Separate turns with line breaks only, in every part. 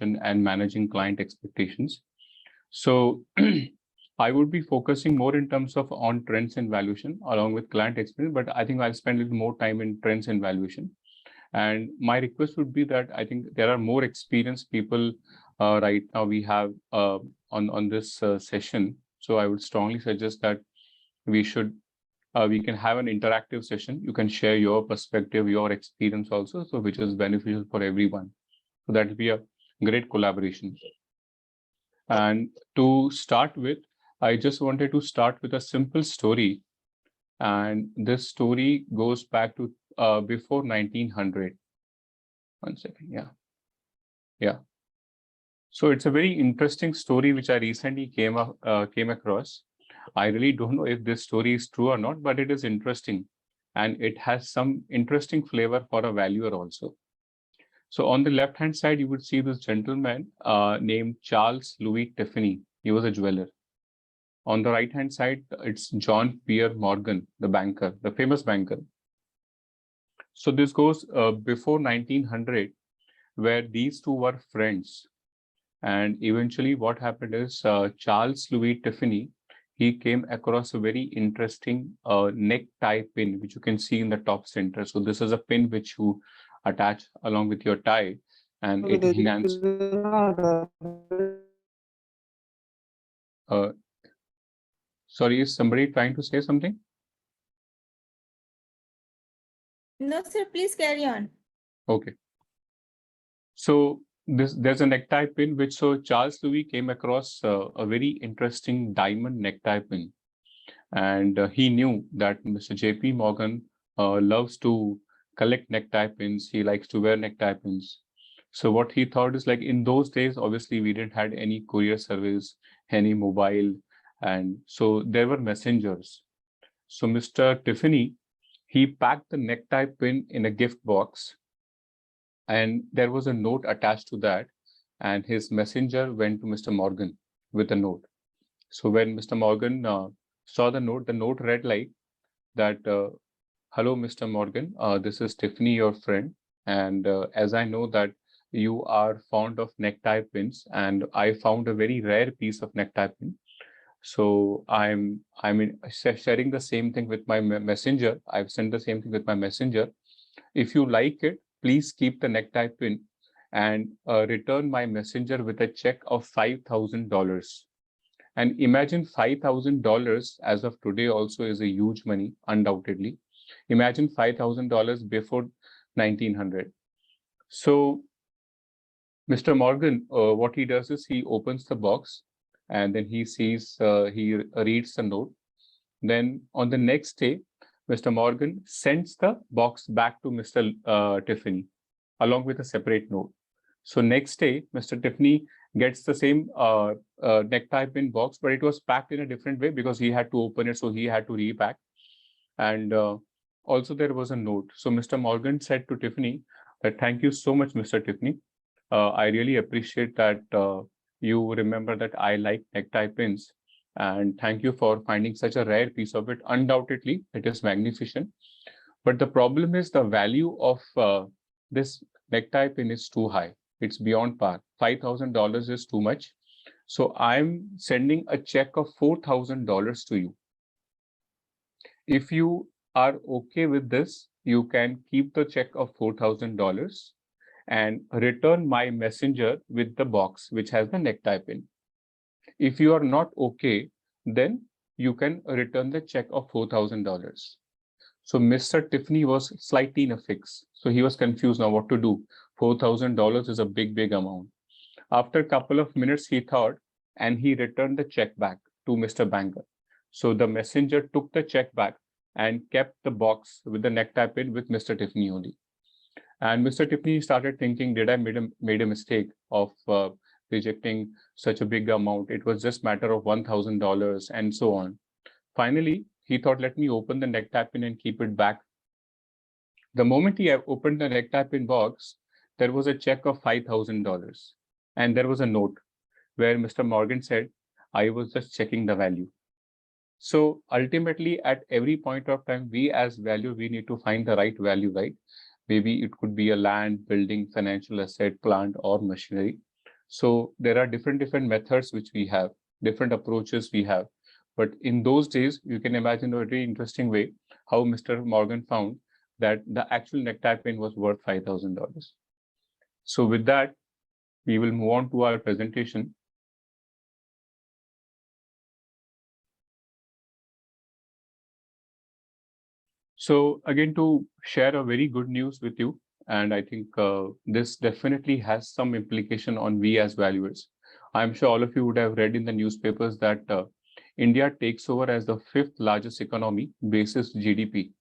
and managing client expectations. So I would be focusing more in terms of on trends and valuation along with client experience, but I think I'll spend a little more time in trends and valuation. And my request would be that I think there are more experienced people right now we have on this session. So I would strongly suggest that we can have an interactive session. You can share your perspective, your experience also, so which is beneficial for everyone. So that will be a great collaboration. And to start with, I just wanted to start with a simple story. And this story goes back to before 1900. 1 second, yeah. So it's a very interesting story which I recently came across. I really don't know if this story is true or not, but it is interesting, and it has some interesting flavor for a valuer also. So on the left-hand side, you would see this gentleman named Charles Louis Tiffany. He was a jeweler. On the right-hand side, it's John Pierre Morgan, the banker, the famous banker. So this goes before 1900, where these two were friends. And eventually what happened is Charles Louis Tiffany, he came across a very interesting necktie pin, which you can see in the top center. So this is a pin which you attach along with your tie, and it enhances. Sorry, is somebody trying to say something?
No, sir, please carry on.
Okay. So there's a necktie pin, which so Charles Louis came across a very interesting diamond necktie pin. And he knew that Mr. J.P. Morgan loves to collect necktie pins. He likes to wear necktie pins. So what he thought is, like, in those days, obviously we didn't had any courier service, any mobile, and so there were messengers. So Mr. Tiffany, he packed the necktie pin in a gift box, and there was a note attached to that, and his messenger went to Mr. Morgan with a note. So when Mr. Morgan saw the note read like that, hello, Mr. Morgan, this is Tiffany, your friend. And as I know that you are fond of necktie pins, and I found a very rare piece of necktie pin. So I'm sharing the same thing with my messenger. I've sent the same thing with my messenger. If you like it, please keep the necktie pin and return my messenger with a check of $5,000. And imagine $5,000 as of today also is a huge money, undoubtedly. Imagine $5,000 before 1900. So Mr. Morgan, what he does is he opens the box, and then he sees, he reads the note. Then on the next day, Mr. Morgan sends the box back to Mr. Tiffany along with a separate note. So next day, Mr. Tiffany gets the same necktie pin box, but it was packed in a different way because he had to open it, so he had to repack. And also there was a note. So Mr. Morgan said to Tiffany that, thank you so much, Mr. Tiffany. I really appreciate that you remember that I like necktie pins, and thank you for finding such a rare piece of it. Undoubtedly, it is magnificent. But the problem is the value of this necktie pin is too high. It's beyond par. $5,000 is too much. So I'm sending a check of $4,000 to you. If you are okay with this, you can keep the check of $4,000 and return my messenger with the box which has the necktie pin. If you are not okay, then you can return the check of $4,000. So Mr. Tiffany was slightly in a fix. So he was confused now what to do. $4,000 is a big amount. After a couple of minutes, he thought, and he returned the check back to Mr. Banker. So the messenger took the check back and kept the box with the necktie pin with Mr. Tiffany only. And Mr. Tiffany started thinking, did I made a mistake of rejecting such a big amount? It was just matter of $1,000 and so on. Finally, he thought, let me open the necktie pin and keep it back. The moment he opened the necktie pin box, there was a check of $5,000. And there was a note where Mr. Morgan said, I was just checking the value. So ultimately, at every point of time, we as value, we need to find the right value, right? Maybe it could be a land, building, financial asset, plant, or machinery. So there are different methods which we have, different approaches we have. But in those days, you can imagine a very interesting way how Mr. Morgan found that the actual necktie pin was worth $5,000. So with that, we will move on to our presentation. So again, to share a very good news with you, and I think this definitely has some implication on we as valuers. I'm sure all of you would have read in the newspapers that India takes over as the fifth largest economy basis GDP,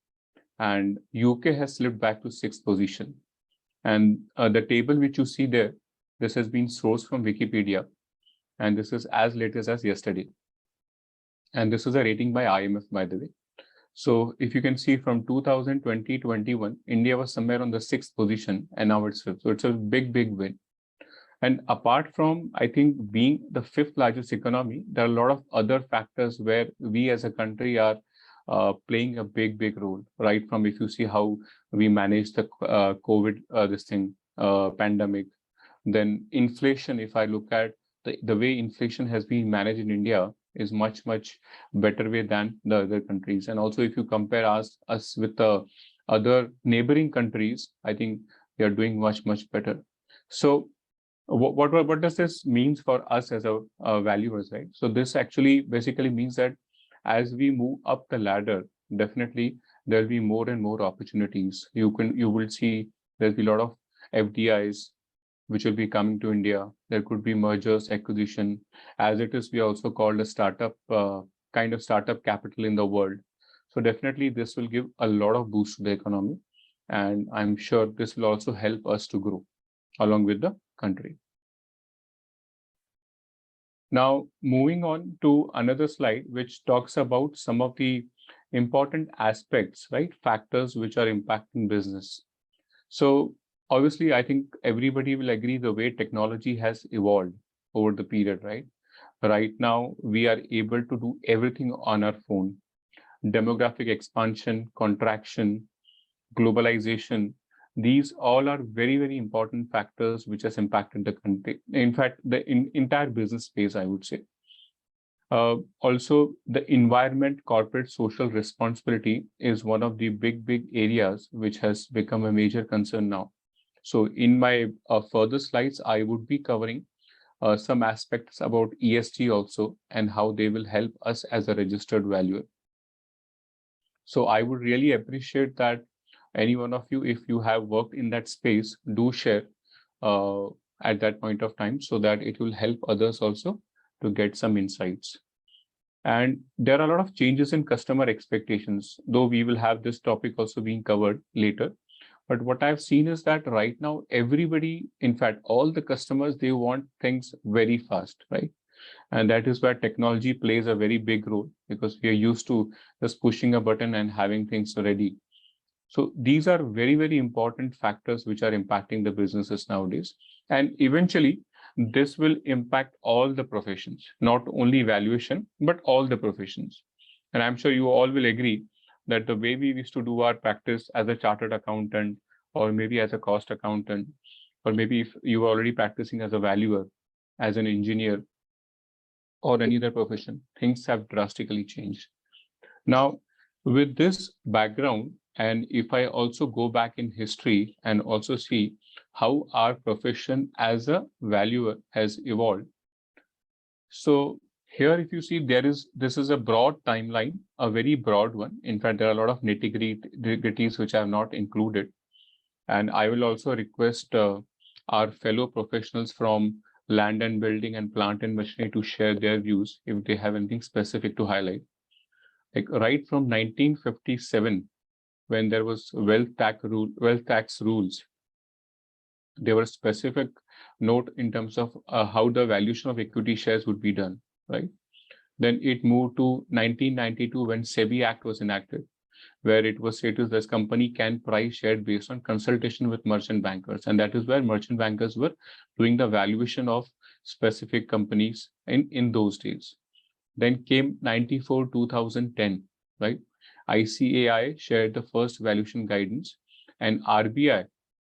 and UK has slipped back to sixth position. And the table which you see there, this has been sourced from Wikipedia, and this is as latest as yesterday. And this is a rating by IMF, by the way. So if you can see from 2020-21, India was somewhere on the sixth position and now it's fifth. So it's a big win. And apart from, I think, being the fifth largest economy, there are a lot of other factors where we as a country are playing a big role, right? From if you see how we manage the COVID, pandemic, then inflation, if I look at the way inflation has been managed in India is much better way than the other countries. And also if you compare us with the other neighboring countries, I think we are doing much better. So what does this mean for us as a valuers, right? So this actually basically means that as we move up the ladder, definitely there'll be more and more opportunities. You will see there'll be a lot of FDIs which will be coming to India. There could be mergers, acquisition. As it is, we are also called a startup, kind of startup capital in the world. So definitely this will give a lot of boost to the economy. And I'm sure this will also help us to grow along with the country. Now, moving on to another slide, which talks about some of the important aspects, right? Factors which are impacting business. So obviously, I think everybody will agree the way technology has evolved over the period, right? Right now, we are able to do everything on our phone. Demographic expansion, contraction, globalization, these all are very important factors which has impacted the country. In fact, the entire business space, I would say. Also, the environment, corporate social responsibility is one of the big areas which has become a major concern now. So in my further slides, I would be covering some aspects about ESG also and how they will help us as a registered valuer. So I would really appreciate that any one of you, if you have worked in that space, do share at that point of time so that it will help others also to get some insights. And there are a lot of changes in customer expectations, though we will have this topic also being covered later. But what I've seen is that right now, everybody, in fact, all the customers, they want things very fast, right? And that is where technology plays a very big role because we are used to just pushing a button and having things ready. So these are very important factors which are impacting the businesses nowadays. And eventually, this will impact all the professions, not only valuation, but all the professions. And I'm sure you all will agree that the way we used to do our practice as a chartered accountant, or maybe as a cost accountant, or maybe if you are already practicing as a valuer, as an engineer, or any other profession, things have drastically changed. Now, with this background, and if I also go back in history and also see how our profession as a valuer has evolved. So here, if you see, this is a broad timeline, a very broad one. In fact, there are a lot of nitty-gritties which I have not included. And I will also request our fellow professionals from land and building and plant and machinery to share their views if they have anything specific to highlight. Like right from 1957, when there was wealth tax rules, there were specific note in terms of how the valuation of equity shares would be done, right? Then it moved to 1992 when SEBI Act was enacted, where it was stated that company can price share based on consultation with merchant bankers. And that is where merchant bankers were doing the valuation of specific companies in those days. Then came 94, 2010, right? ICAI shared the first valuation guidance, and RBI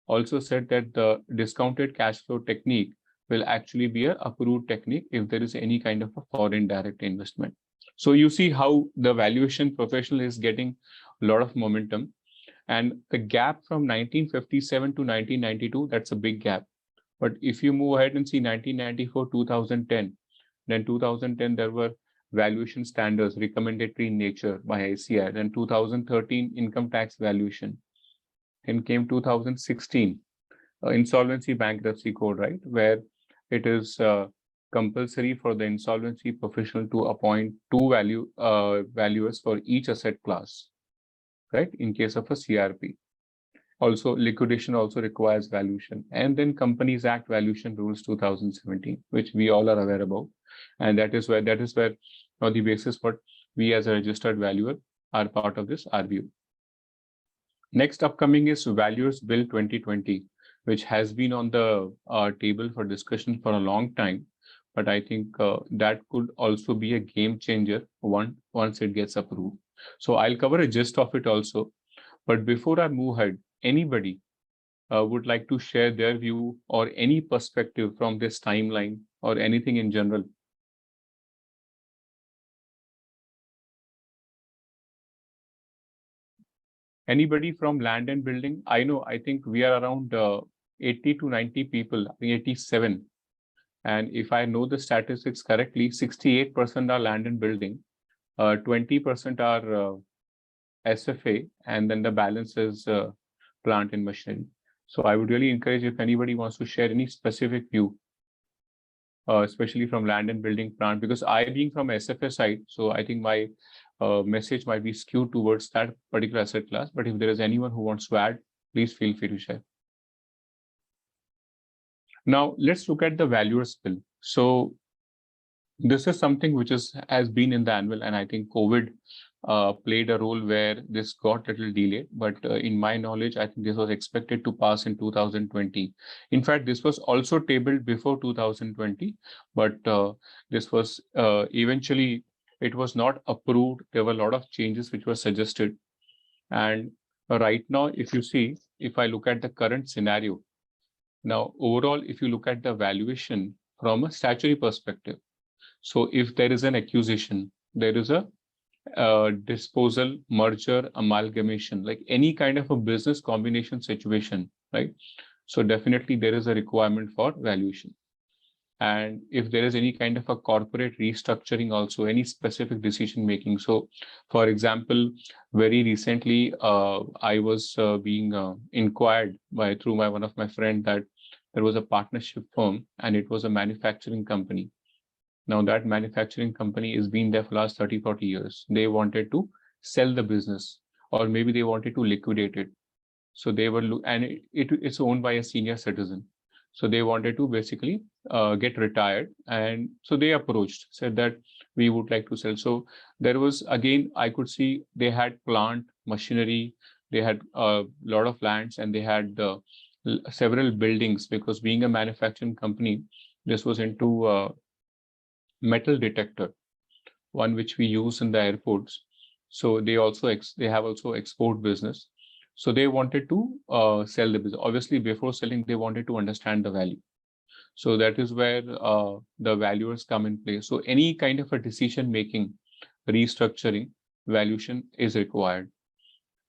also said that the discounted cash flow technique will actually be an approved technique if there is any kind of a foreign direct investment. So you see how the valuation professional is getting a lot of momentum. And the gap from 1957 to 1992, that's a big gap. But if you move ahead and see 1994, 2010, then 2010, there were valuation standards, recommendatory in nature by ICI. Then 2013, income tax valuation. Then came 2016, insolvency bankruptcy code, right? Where it is compulsory for the insolvency professional to appoint two valuers for each asset class, right? In case of a CRP. Also, liquidation also requires valuation. And then Companies Act Valuation Rules 2017, which we all are aware about. And that is where on the basis what we as a registered valuer are part of this RVU. Next upcoming is Valuers Bill 2020, which has been on the table for discussion for a long time. But I think that could also be a game changer once it gets approved. So I'll cover a gist of it also. But before I move ahead, anybody would like to share their view or any perspective from this timeline or anything in general? Anybody from land and building? I think we are around 80 to 90 people, I think 87. And if I know the statistics correctly, 68% are land and building, 20% are SFA, and then the balance is plant and machinery. So I would really encourage if anybody wants to share any specific view, especially from land and building plant, because I being from SFA side, so I think my message might be skewed towards that particular asset class. But if there is anyone who wants to add, please feel free to share. Now let's look at the valuers bill. So this is something which has been in the annual, and I think COVID played a role where this got a little delayed. But in my knowledge, I think this was expected to pass in 2020. In fact, this was also tabled before 2020, but this was eventually, it was not approved. There were a lot of changes which were suggested. And right now, if you see, if I look at the current scenario, now overall, if you look at the valuation from a statutory perspective, so if there is an accusation, there is a disposal, merger, amalgamation, like any kind of a business combination situation, right? So definitely there is a requirement for valuation. And if there is any kind of a corporate restructuring, also any specific decision making. So for example, very recently, I was being inquired through one of my friend that there was a partnership firm and it was a manufacturing company. Now that manufacturing company has been there for the last 30, 40 years. They wanted to sell the business, or maybe they wanted to liquidate it. So they were, and it's owned by a senior citizen. So they wanted to basically get retired. And so they approached, said that we would like to sell. So there was, again, I could see they had plant, machinery, they had a lot of lands, and they had several buildings, because being a manufacturing company, this was into metal detector, one which we use in the airports. So they have also export business. So they wanted to sell the business. Obviously, before selling, they wanted to understand the value. So that is where the valuers come in play. So any kind of a decision making, restructuring, valuation is required.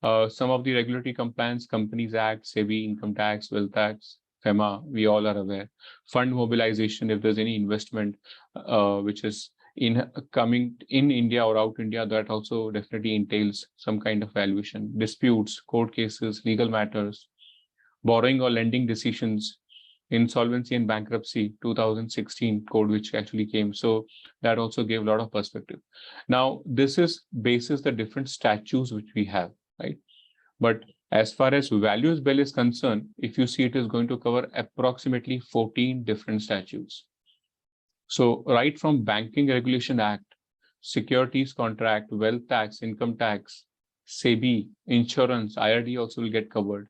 Some of the regulatory compliance, Companies Act, SEBI, income tax, wealth tax, FEMA, we all are aware. Fund mobilization, if there's any investment which is coming in India or out India, that also definitely entails some kind of valuation. Disputes, court cases, legal matters, borrowing or lending decisions, insolvency and bankruptcy, 2016 code which actually came. So that also gave a lot of perspective. Now, this is basis the different statutes which we have, right? But as far as values bill is concerned, if you see, it is going to cover approximately 14 different statutes. So right from Banking Regulation Act, Securities Contract, Wealth Tax, Income Tax, SEBI, Insurance, IRD also will get covered.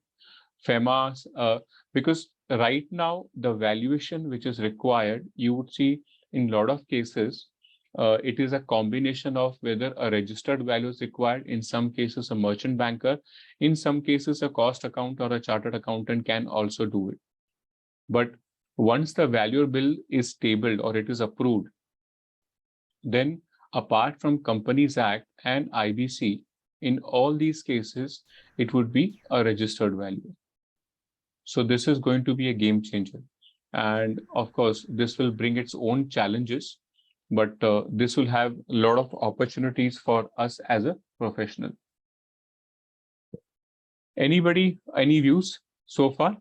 FEMA, because right now the valuation which is required, you would see in a lot of cases, it is a combination of whether a registered value is required. In some cases, a merchant banker. In some cases, a cost account or a chartered accountant can also do it. But Once the valuer bill is tabled or it is approved, then apart from Companies Act and IBC, in all these cases, it would be a registered valuer. So this is going to be a game changer. And of course, this will bring its own challenges, but this will have a lot of opportunities for us as a professional. Anybody, any views so far?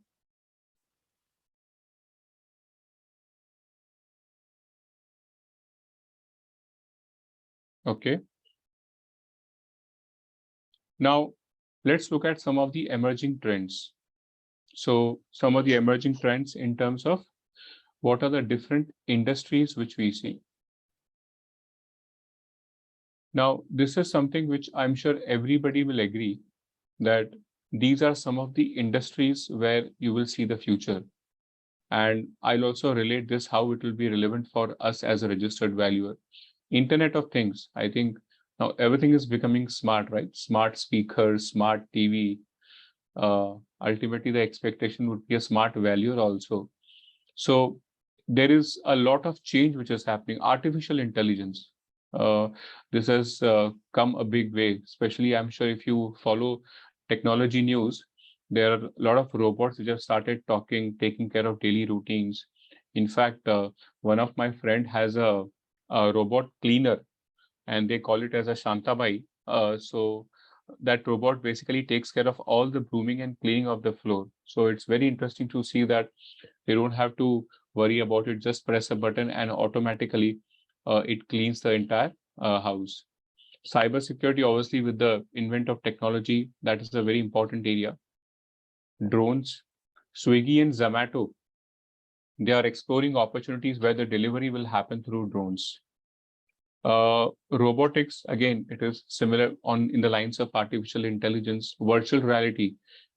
Okay. Now, let's look at some of the emerging trends. So some of the emerging trends in terms of what are the different industries which we see. Now, this is something which I'm sure everybody will agree that these are some of the industries where you will see the future. And I'll also relate this how it will be relevant for us as a registered valuer. Internet of Things, I think now everything is becoming smart, right? Smart speakers, smart TV. Ultimately, the expectation would be a smart valuer also. So there is a lot of change which is happening. Artificial intelligence. This has come a big way, especially I'm sure if you follow technology news, there are a lot of robots which have started talking, taking care of daily routines. In fact, one of my friend has a robot cleaner and they call it as a Shantabai. So that robot basically takes care of all the brooming and cleaning of the floor. So it's very interesting to see that they don't have to worry about it. Just press a button and automatically it cleans the entire house. Cybersecurity, obviously, with the invent of technology, that is a very important area. Drones, Swiggy and Zomato, they are exploring opportunities where the delivery will happen through drones. Robotics, again, it is similar on in the lines of artificial intelligence, virtual reality.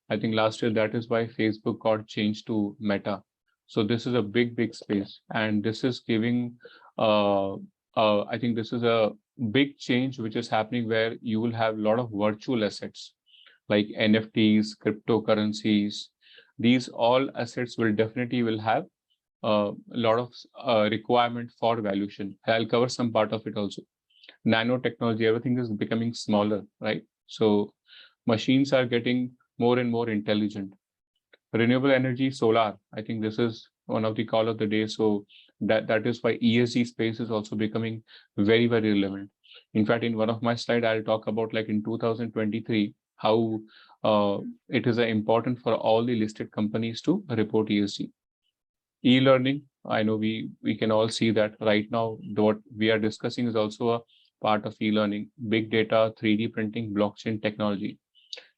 I think last year that is why Facebook got changed to Meta. So this is a big space, and this is giving. I think this is a big change which is happening where you will have a lot of virtual assets like NFTs, cryptocurrencies. These all assets will definitely will have a lot of requirement for valuation. I'll cover some part of it also. Nanotechnology, everything is becoming smaller, right? So machines are getting more and more intelligent. Renewable energy, solar, I think this is one of the call of the day. So that is why ESG space is also becoming very relevant. In fact, in one of my slides, I'll talk about like in 2023, how it is important for all the listed companies to report ESG. E-learning, I know we can all see that right now what we are discussing is also a part of e-learning. Big data, 3D printing, blockchain technology.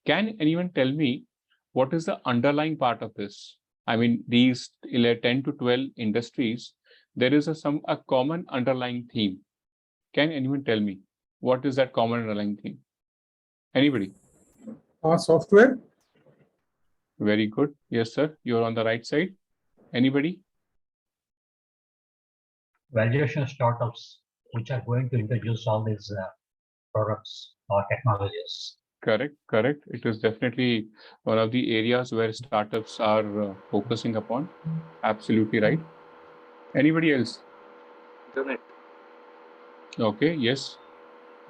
Can anyone tell me what is the underlying part of this? I mean, these 10 to 12 industries, there is a common underlying theme. Can anyone tell me what is that common underlying theme? Anybody?
Software.
Very good. Yes, sir. You're on the right side. Anybody?
Valuation startups which are going to introduce all these products or technologies.
Correct. It is definitely one of the areas where startups are focusing upon. Absolutely right. Anybody else?
Internet.
Okay, yes.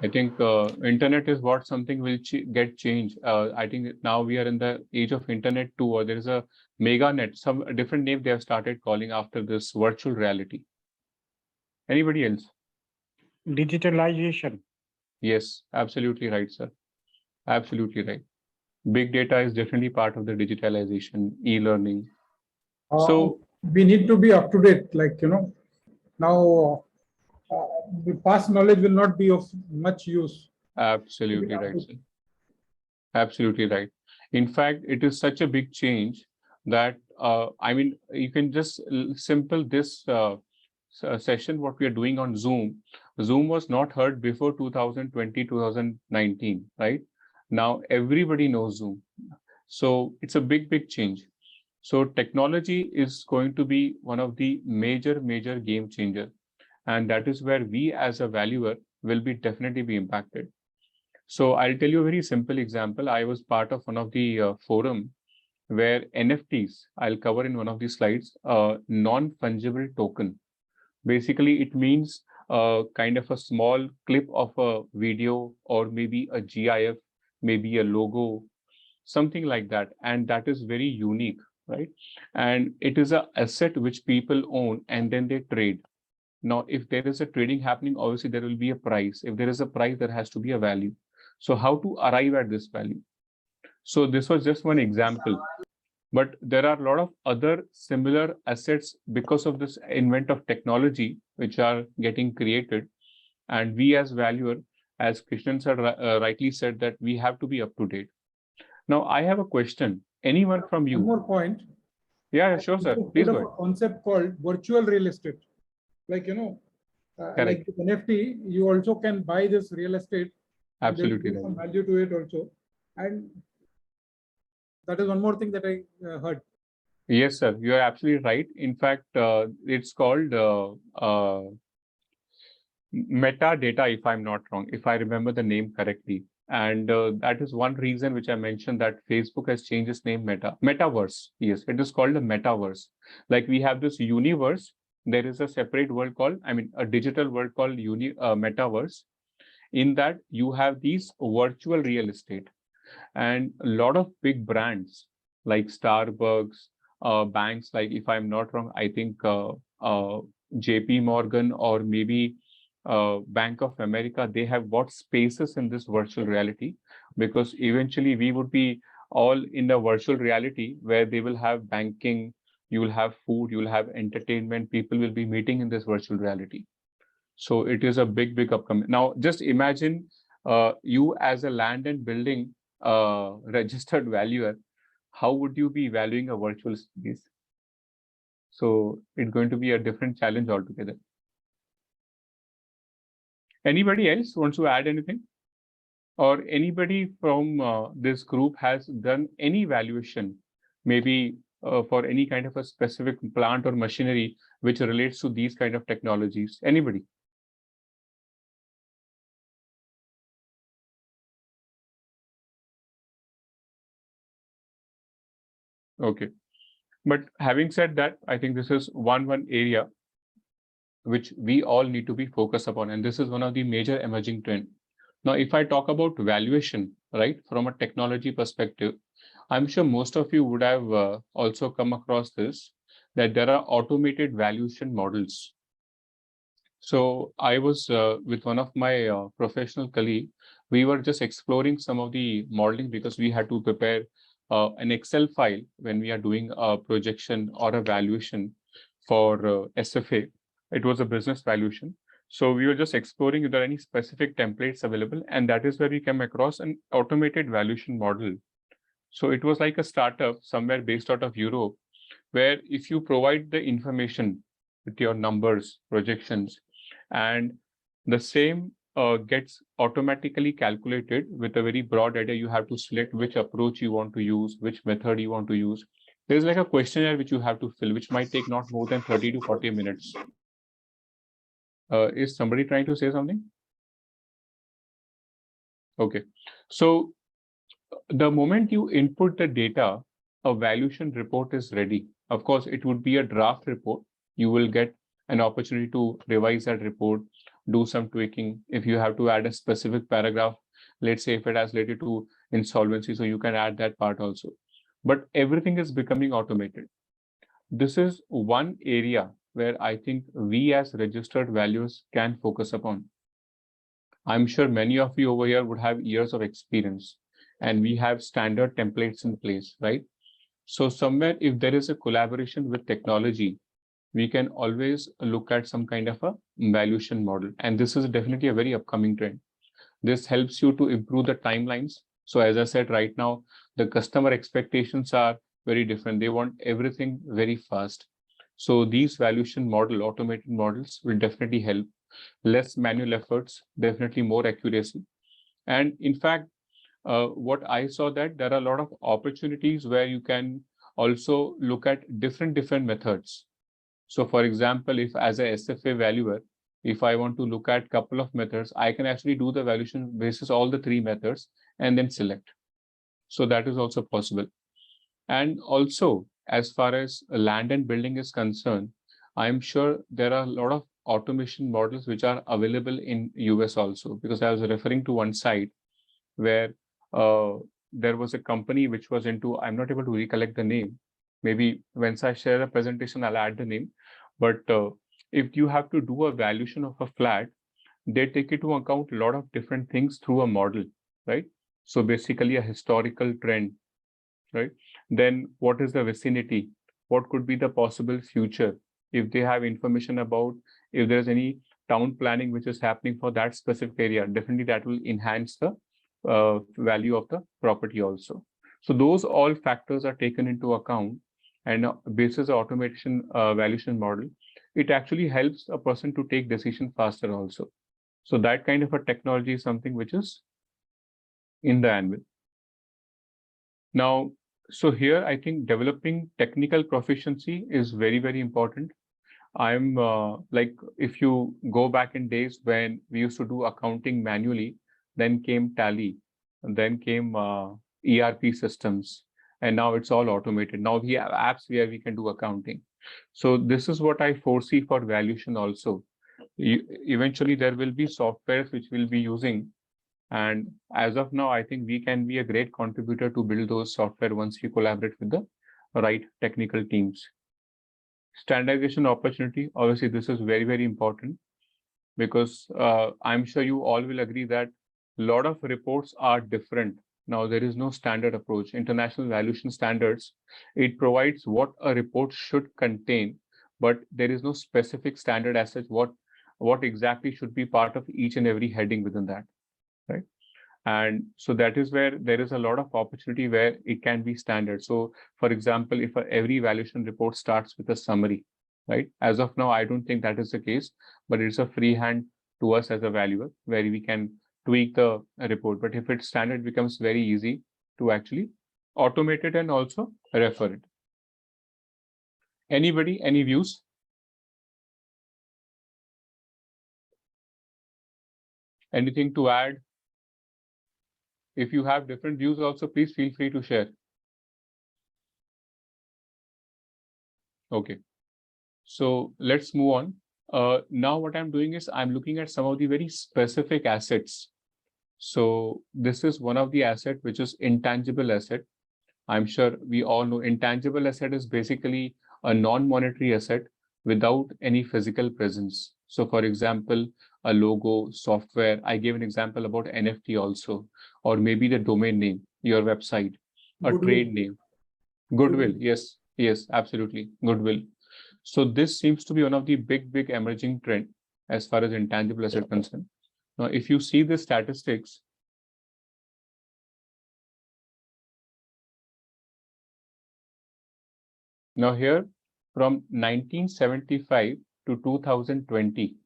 I think internet is what something will get changed. I think now we are in the age of internet too, or there is a mega net, some different name they have started calling after this virtual reality. Anybody else?
Digitalization.
Yes, absolutely right, sir. Absolutely right. Big data is definitely part of the digitalization, e-learning. So
we need to be up to date, like, now the past knowledge will not be of much use.
absolutely right, sir. Absolutely right. In fact, it is such a big change that I mean, you can just simple this session what we are doing on Zoom. Zoom was not heard before 2020, 2019, right? Now everybody knows Zoom. So it's a big change. So technology is going to be one of the major game changer. And that is where we as a valuer will be definitely be impacted. So I'll tell you a very simple example. I was part of one of the forum where NFTs, I'll cover in one of these slides, non-fungible token. Basically, it means kind of a small clip of a video or maybe a GIF, maybe a logo, something like that. And that is very unique, right? And it is an asset which people own and then they trade. Now, if there is a trading happening, obviously there will be a price. If there is a price, there has to be a value. So how to arrive at this value? So this was just one example. But there are a lot of other similar assets because of this invent of technology, which are getting created. And we as valuer, as Krishnan sir rightly said, that we have to be up to date. Now, I have a question. Anyone from
One
you?
more point.
Yeah, sure, sir.
You
Please
put
go
up
ahead.
a concept called virtual real estate. Like, like with NFT, you also can buy this real estate. And there will
Absolutely
be
right.
some value to it also. And that is one more thing that I heard.
Yes, sir. You are absolutely right. In fact, it's called metadata, if I'm not wrong, if I remember the name correctly. And that is one reason which I mentioned that Facebook has changed its name Metaverse. Yes, it is called the Metaverse. Like we have this universe, there is a separate world called, a digital world called Metaverse. In that, you have these virtual real estate and a lot of big brands like Starbucks, banks like, if I'm not wrong, I think JP Morgan or maybe Bank of America, they have bought spaces in this virtual reality because eventually we would be all in a virtual reality where they will have banking, you will have food, you will have entertainment, people will be meeting in this virtual reality. So it is a big, big upcoming. Now, just imagine you as a land and building registered valuer, how would you be valuing a virtual space? So it's going to be a different challenge altogether. Anybody else wants to add anything? Or anybody from this group has done any valuation, maybe for any kind of a specific plant or machinery which relates to these kind of technologies? Anybody? Okay. But having said that, I think this is one area which we all need to be focused upon. And this is one of the major emerging trend. Now, if I talk about valuation, right, from a technology perspective, I'm sure most of you would have also come across this, that there are automated valuation models. So I was with one of my professional colleague, we were just exploring some of the modeling because we had to prepare an Excel file when we are doing a projection or a valuation for SFA. It was a business valuation. So we were just exploring if there are any specific templates available, and that is where we came across an automated valuation model. So it was like a startup somewhere based out of Europe, where if you provide the information with your numbers, projections, and the same gets automatically calculated with a very broad idea. You have to select which approach you want to use, which method you want to use. There's like a questionnaire which you have to fill, which might take not more than 30 to 40 minutes. Is somebody trying to say something? Okay. So the moment you input the data, a valuation report is ready. Of course, it would be a draft report. You will get an opportunity to revise that report, do some tweaking. If you have to add a specific paragraph, let's say if it has related to insolvency, so you can add that part also. But everything is becoming automated. This is one area where I think we as registered valuers can focus upon. I'm sure many of you over here would have years of experience, and we have standard templates in place, right? So somewhere, if there is a collaboration with technology, we can always look at some kind of a valuation model. And this is definitely a very upcoming trend. This helps you to improve the timelines. So as I said, right now, the customer expectations are very different. They want everything very fast. So these valuation model, automated models will definitely help. Less manual efforts, definitely more accuracy. And in fact, what I saw that there are a lot of opportunities where you can also look at different methods. So for example, if as a SFA valuer, if I want to look at couple of methods, I can actually do the valuation basis all the three methods and then select. So that is also possible. And also, as far as land and building is concerned, I'm sure there are a lot of automation models which are available in US also, because I was referring to one site where there was a company which was into, I'm not able to recollect the name. Maybe once I share a presentation, I'll add the name. But if you have to do a valuation of a flat, they take into account a lot of different things through a model, right? So basically a historical trend, right? Then what is the vicinity? What could be the possible future? If they have information about if there's any town planning which is happening for that specific area, definitely that will enhance the value of the property also. So those all factors are taken into account, and basis the automation valuation model, it actually helps a person to take decision faster also. So that kind of a technology is something which is in the anvil. Now, so here I think developing technical proficiency is very, very important. I'm like, if you go back in days when we used to do accounting manually, then came Tally, and then came ERP systems, and now it's all automated. Now we have apps where we can do accounting. So this is what I foresee for valuation also. Eventually there will be softwares which we'll be using. And as of now, I think we can be a great contributor to build those software once we collaborate with the right technical teams. Standardization opportunity, obviously this is very, very important, because I'm sure you all will agree that a lot of reports are different. Now there is no standard approach. International valuation standards, it provides what a report should contain, but there is no specific standard as such what exactly should be part of each and every heading within that, right? And so that is where there is a lot of opportunity where it can be standard. So for example, if every valuation report starts with a summary, right? As of now, I don't think that is the case, but it's a free hand to us as a valuer where we can tweak the report. But if it's standard, it becomes very easy to actually automate it and also refer it. Anybody, any views? Anything to add? If you have different views also, please feel free to share. Okay, so let's move on. Now what I'm doing is I'm looking at some of the very specific assets. So this is one of the asset which is intangible asset. I'm sure we all know intangible asset is basically a non-monetary asset without any physical presence. So for example, a logo, software, I gave an example about NFT also, or maybe the domain name, your website, a
Goodwill.
trade name, goodwill. Yes, yes, absolutely, goodwill. So this seems to be one of the big emerging trend as far as intangible asset concerned. Now, if you see the statistics, now here from 1975 to 2020,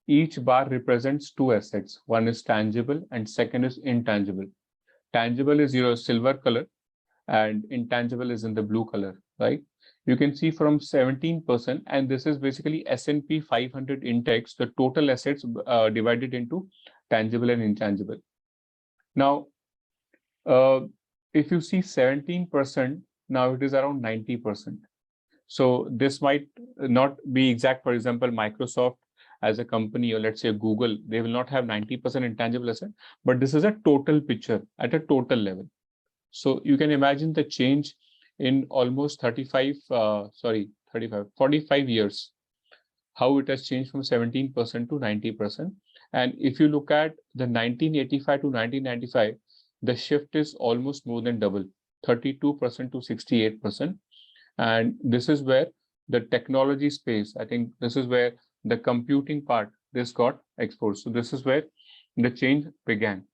each bar represents two assets. One is tangible and second is intangible. Tangible is your silver color and intangible is in the blue color, right? You can see from 17%, and this is basically S&P 500 index, the total assets divided into tangible and intangible. Now, if you see 17%, now it is around 90%. So this might not be exact. For example, Microsoft as a company, or let's say Google, they will not have 90% intangible asset, but this is a total picture at a total level. So you can imagine the change in almost 45 years, how it has changed from 17% to 90%. And if you look at the 1985 to 1995, the shift is almost more than double, 32% to 68%. And this is where the technology space, I think this is where the computing part, this got exposed. So this is where the change began.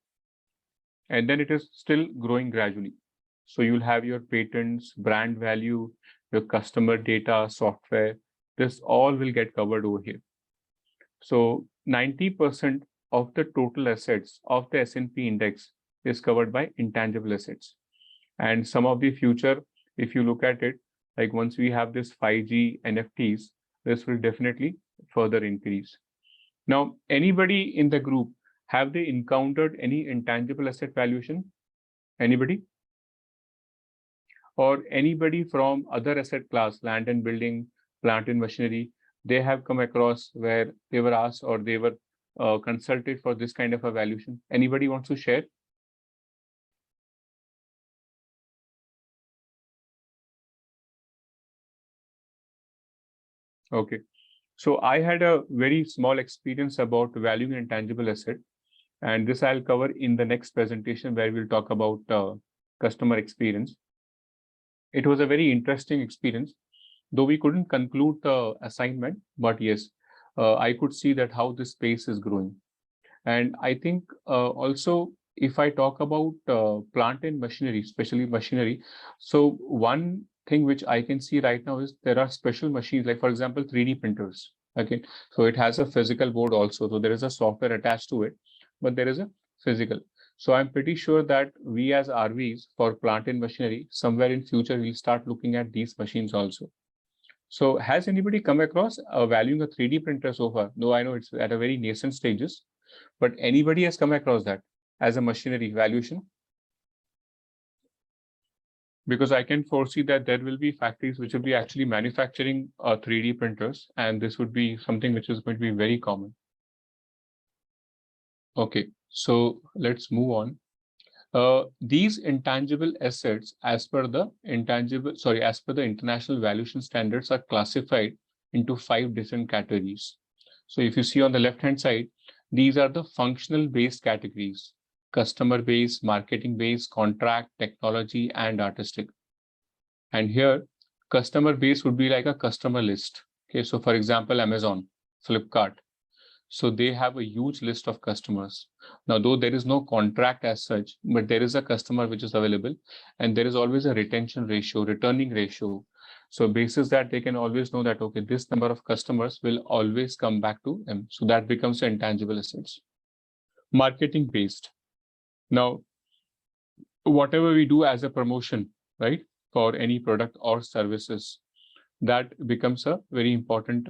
And then it is still growing gradually. So you'll have your patents, brand value, your customer data, software, this all will get covered over here. So 90% of the total assets of the S&P index is covered by intangible assets. And some of the future, if you look at it, like once we have this 5G NFTs, this will definitely further increase. Now, anybody in the group, have they encountered any intangible asset valuation? Anybody? or anybody from other asset class, land and building, plant and machinery, they have come across where they were asked or they were consulted for this kind of a valuation? Anybody wants to share? Okay. So I had a very small experience about valuing intangible asset, and this I'll cover in the next presentation where we'll talk about customer experience. It was a very interesting experience, though we couldn't conclude the assignment, but yes, I could see that how this space is growing. And I think also, if I talk about plant and machinery, especially machinery, so one thing which I can see right now is there are special machines, like for example, 3D printers. Okay, so it has a physical board also. So there is a software attached to it, but there is a physical. So I'm pretty sure that we as RVs for plant and machinery, somewhere in future, we'll start looking at these machines also. So has anybody come across valuing a 3D printer so far? Though I know it's at a very nascent stages, but anybody has come across that as a machinery valuation? Because I can foresee that there will be factories which will be actually manufacturing 3D printers, and this would be something which is going to be very common. Okay, so let's move on. These intangible assets, as per the international valuation standards, are classified into 5 different categories. So if you see on the left-hand side, these are the functional based categories: customer base, marketing base, contract, technology, and artistic. And here, customer base would be like a customer list. Okay, so for example, Amazon, Flipkart. So they have a huge list of customers. Now, though there is no contract as such, but there is a customer which is available, and there is always a retention ratio, returning ratio. So basis that they can always know that, okay, this number of customers will always come back to them. So that becomes intangible assets. Marketing based. Now, whatever we do as a promotion, right, for any product or services, that becomes a very important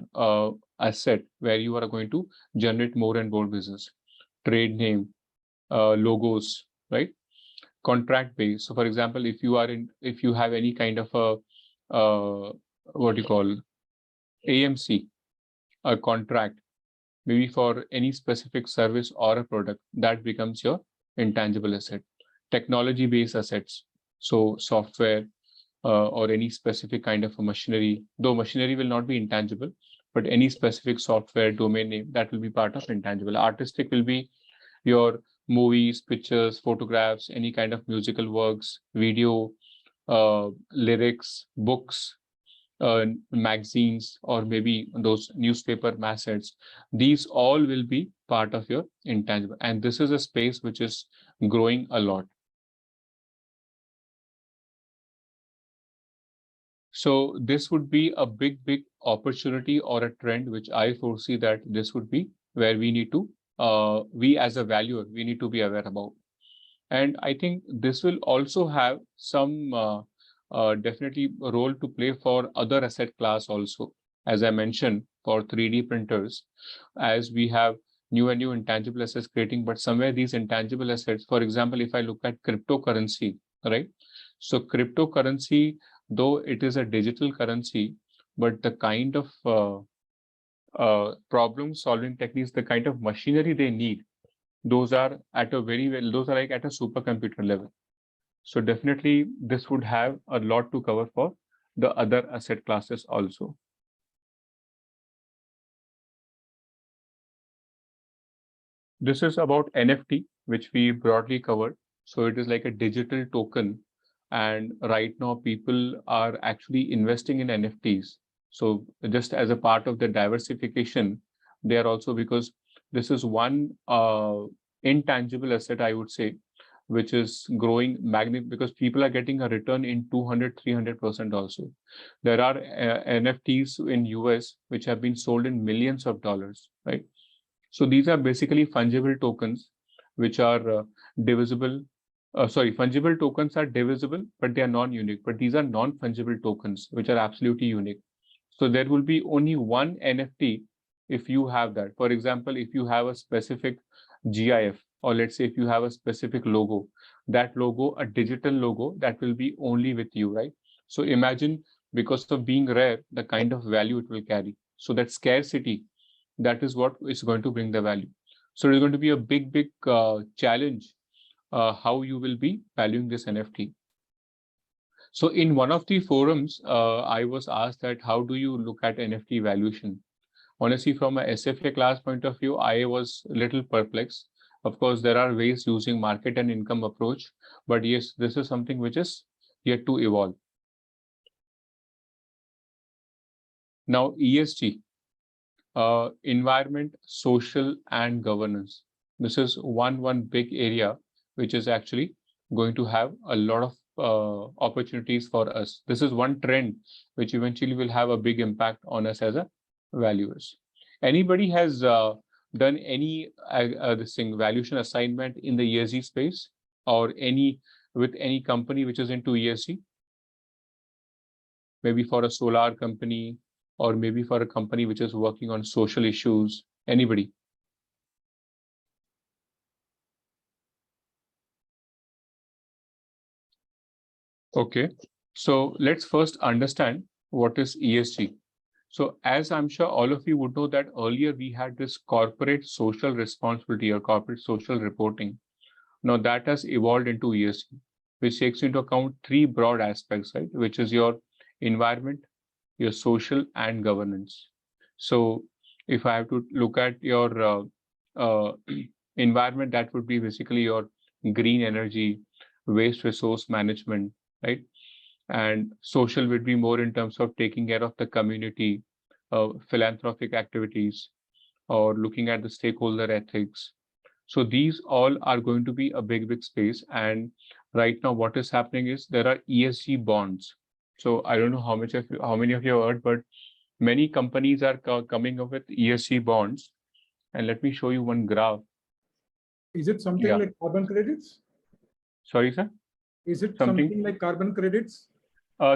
asset where you are going to generate more and more business. Trade name, logos, right? Contract base. So for example, if you have any kind of a what you call AMC, a contract, maybe for any specific service or a product, that becomes your intangible asset. Technology based assets, so software, or any specific kind of a machinery, though machinery will not be intangible, but any specific software, domain name, that will be part of intangible. Artistic will be your movies, pictures, photographs, any kind of musical works, video, lyrics, books, magazines, or maybe those newspaper assets. These all will be part of your intangible. And this is a space which is growing a lot. So this would be a big opportunity or a trend, which I foresee that this would be where we need to, we as a valuer, we need to be aware about. And I think this will also have some definitely a role to play for other asset class also. As I mentioned, for 3D printers, as we have new and new intangible assets creating, but somewhere these intangible assets, for example, if I look at cryptocurrency, right? So cryptocurrency, though it is a digital currency, but the kind of problem solving techniques, the kind of machinery they need, those are at a those are like at a supercomputer level. So definitely this would have a lot to cover for the other asset classes also. This is about NFT, which we broadly covered. So it is like a digital token. And right now people are actually investing in NFTs. So just as a part of the diversification, they are also, because this is one intangible asset, I would say, which is growing magnificent, because people are getting a return in 200, 300% also. There are NFTs in US which have been sold in millions of dollars, right? So these are basically fungible tokens which are divisible. Fungible tokens are divisible, but they are non-unique. But these are non-fungible tokens which are absolutely unique. So there will be only one NFT if you have that. For example, if you have a specific GIF, or let's say if you have a specific logo, that logo, a digital logo, that will be only with you, right? So imagine, because of being rare, the kind of value it will carry. So that scarcity, that is what is going to bring the value. So it's going to be a big challenge how you will be valuing this NFT. So in one of the forums, I was asked that how do you look at NFT valuation? Honestly, from a SFA class point of view, I was a little perplexed. Of course, there are ways using market and income approach, but yes, this is something which is yet to evolve. Now, ESG, environment, social, and governance. This is one big area which is actually going to have a lot of opportunities for us. This is one trend which eventually will have a big impact on us as a valuers. Anybody has done any this thing valuation assignment in the ESG space, or with any company which is into ESG? Maybe for a solar company, or maybe for a company which is working on social issues. Anybody? Okay, so let's first understand what is ESG. So as I'm sure all of you would know that earlier we had this corporate social responsibility or corporate social reporting. Now that has evolved into ESG, which takes into account three broad aspects, right? Which is your environment, your social, and governance. So if I have to look at your environment, that would be basically your green energy, waste resource management, right? And social would be more in terms of taking care of the community, philanthropic activities, or looking at the stakeholder ethics. So these all are going to be a big space. And right now, what is happening is there are ESG bonds. So I don't know how many of you have heard, but many companies are coming up with ESG bonds. And let me show you one graph.
Is it something
Yeah.
like carbon credits?
Sorry, sir.
Is it
Something-
something like carbon credits?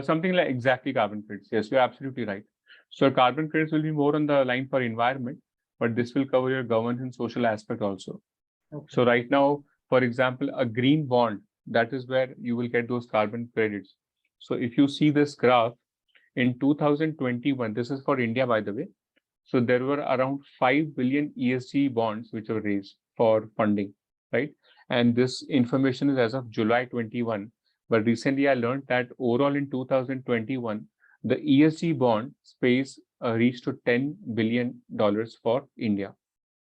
Something like exactly carbon credits. Yes, you're absolutely right. So carbon credits will be more on the line for environment, but this will cover your governance and social aspect also.
Okay.
So right now, for example, a green bond, that is where you will get those carbon credits. So if you see this graph, in 2021, this is for India, by the way. So there were around 5 billion ESG bonds which were raised for funding, right? And this information is as of July 21. But recently I learned that overall in 2021, the ESG bond space reached to $10 billion for India.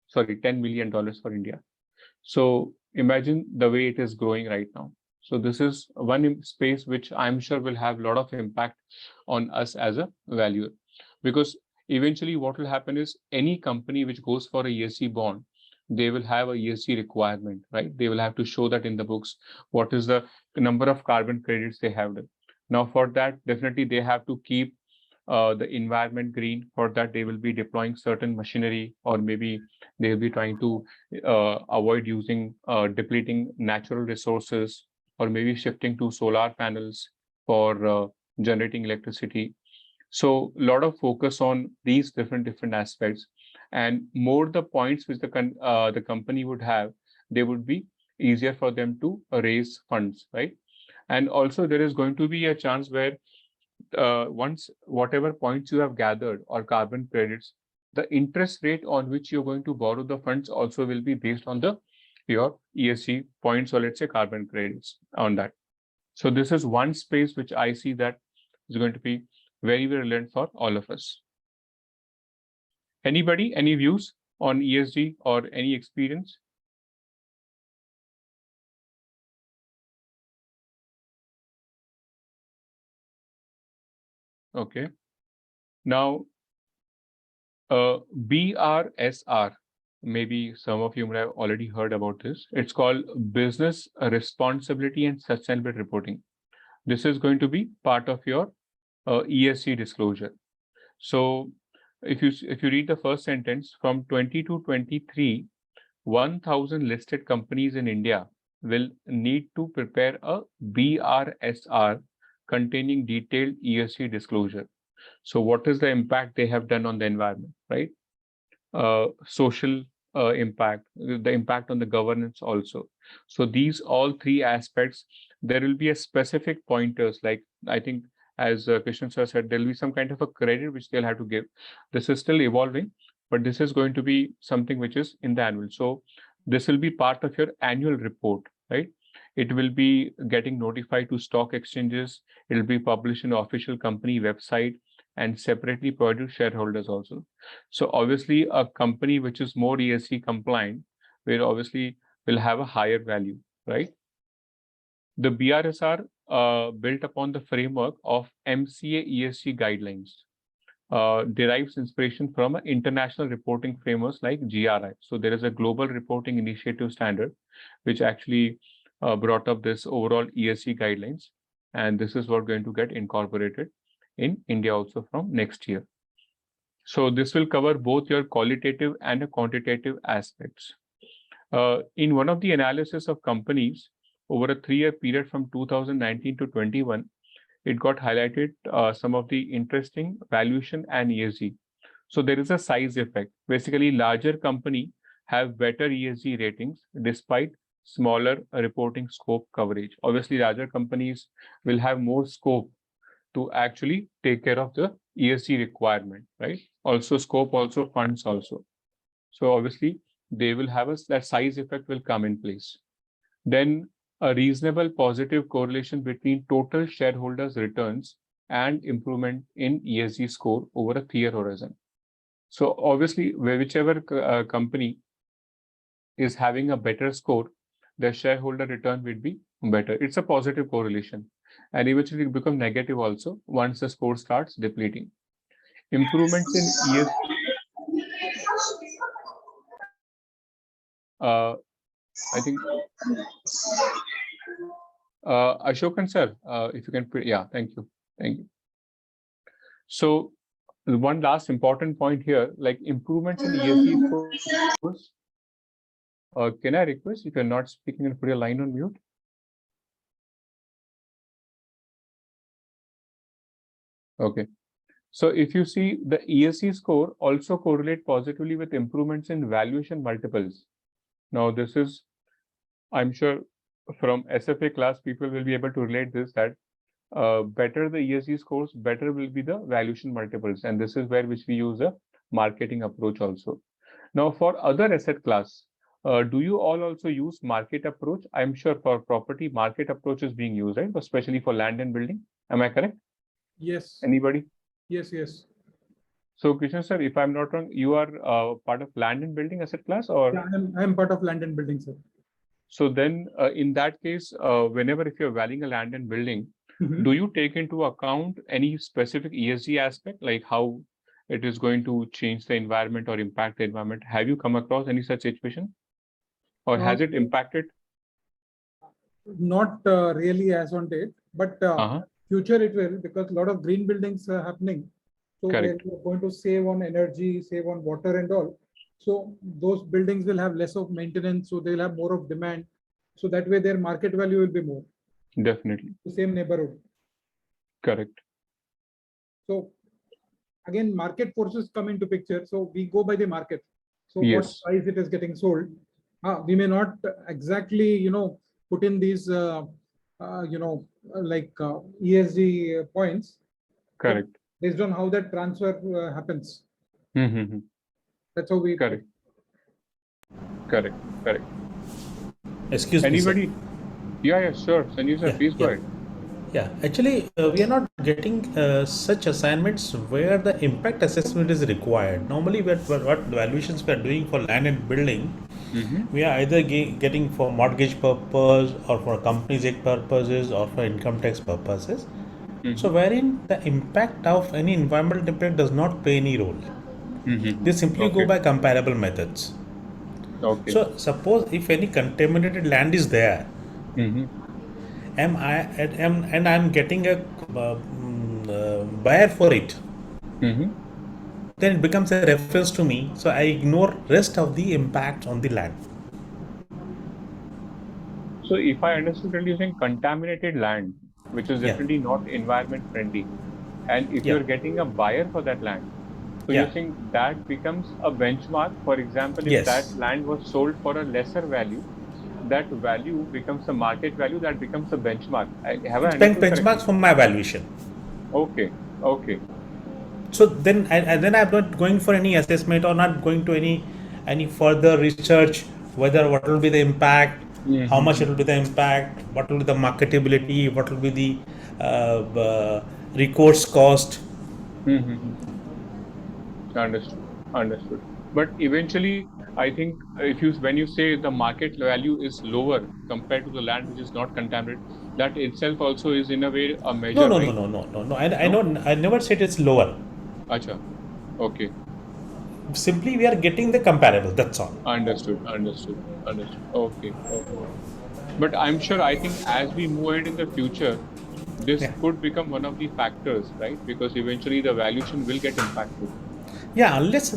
Sorry, $10 million for India. So imagine the way it is growing right now. So this is one space which I'm sure will have a lot of impact on us as a valuer, because eventually what will happen is any company which goes for a ESG bond, they will have a ESG requirement, right? They will have to show that in the books, what is the number of carbon credits they have done. Now for that, definitely they have to keep the environment green. For that, they will be deploying certain machinery, or maybe they will be trying to avoid using depleting natural resources, or maybe shifting to solar panels for generating electricity. So a lot of focus on these different aspects, and more the points which the company would have, they would be easier for them to raise funds, right? And also there is going to be a chance where once whatever points you have gathered or carbon credits, the interest rate on which you're going to borrow the funds also will be based on your ESG points, or let's say carbon credits on that. So this is one space which I see that is going to be very relevant for all of us. Anybody, any views on ESG or any experience? Okay. Now, BRSR, maybe some of you might have already heard about this. It's called Business Responsibility and Sustainable Reporting. This is going to be part of your ESG disclosure. So if you read the first sentence, from 20 to 23, 1,000 listed companies in India will need to prepare a BRSR containing detailed ESG disclosure. So what is the impact they have done on the environment, right? Social impact, the impact on the governance also. So these all three aspects, there will be a specific pointers, like I think as Krishnan sir said, there'll be some kind of a credit which they'll have to give. This is still evolving, but this is going to be something which is in the annual. So this will be part of your annual report, right? It will be getting notified to stock exchanges. It will be published in official company website and separately provided to shareholders also. So obviously a company which is more ESG compliant will obviously will have a higher value, right? The BRSR built upon the framework of MCA ESG guidelines, derives inspiration from international reporting frameworks like GRI. So there is a global reporting initiative standard, which actually brought up this overall ESG guidelines. And this is what going to get incorporated in India also from next year. So this will cover both your qualitative and quantitative aspects. In one of the analysis of companies over a 3-year period from 2019 to 21, it got highlighted some of the interesting valuation and ESG. So there is a size effect. Basically, larger company have better ESG ratings despite smaller reporting scope coverage. Obviously, larger companies will have more scope to actually take care of the ESG requirement, right? Also scope, also funds also. So obviously they will have that size effect will come in place. Then a reasonable positive correlation between total shareholders returns and improvement in ESG score over a 3-year horizon. So obviously whichever company is having a better score, the shareholder return will be better. It's a positive correlation, and eventually it become negative also once the score starts depleting. Improvements in ESG. I think Ashokan sir, if you can, yeah, thank you. So one last important point here, like improvements in ESG scores. Can I request if you're not speaking and put your line on mute? Okay. So if you see the ESG score also correlate positively with improvements in valuation multiples. Now this is, I'm sure from SFA class, people will be able to relate this, that better the ESG scores, better will be the valuation multiples. And this is where which we use a marketing approach also. Now for other asset class, do you all also use market approach? I'm sure for property, market approach is being used, right? Especially for land and building. Am I correct?
Yes.
Anybody?
Yes.
So Krishna sir, if I'm not wrong, you are part of land and building asset class, or?
Yeah, I'm part of land and building, sir.
So then in that case, whenever if you're valuing a land and building, do you take into account any specific ESG aspect, like how it is going to change the environment or impact the environment? Have you come across any such situation? Or has it impacted?
Not really as on date, but future it will, because a lot of green buildings are happening. So they're going to save on energy, save on water and all. So those buildings will have less of maintenance, so they'll have more of demand. So that way their market value will be more.
Definitely.
The same neighborhood.
Correct.
So again, market forces come into picture. So we go by the market. So
Yes.
what price it is getting sold. We may not exactly, put in these, ESG points.
Correct.
Based on how that transfer happens. That's how we.
Correct.
Excuse me.
Anybody?
Sir.
Yeah, sure. Sanjeev sir, please go ahead.
Yeah, actually, we are not getting such assignments where the impact assessment is required. Normally, what valuations we are doing for land and building, we are either getting for mortgage purpose or for companies act purposes or for income tax purposes. So, wherein the impact of any environmental impact does not play any role. They simply go by comparable methods.
Okay.
So, suppose if any contaminated land is there, and I'm getting a buyer for it, then it becomes a reference to me. So I ignore rest of the impact on the land.
So if I understood correctly, you're saying contaminated land, which is definitely not environment friendly, and if you're getting a buyer for that land, so you're saying that becomes a benchmark. For example, if that land was sold for a lesser value, that value becomes a market value, that becomes a benchmark. Have I understood
benchmarks from my valuation.
Okay. Okay.
So then, then I'm not going for any assessment or not going to any further research whether what will be the impact, how much it will be the impact, what will be the marketability, what will be the recourse cost.
Understood. Understood. But eventually, I think if you when you say the market value is lower compared to the land which is not contaminated, that itself also is in a way a
No,
measure,
no, no,
right?
no, no, no, no. I
No?
know. I never said it's lower.
Acha. Okay.
Simply, we are getting the comparable. That's all.
Understood. Understood. Understood. Okay. Okay. But I'm sure, I think as we move ahead in the future, this
Yeah.
could become one of the factors, right? Because eventually the valuation will get impacted.
Yeah, unless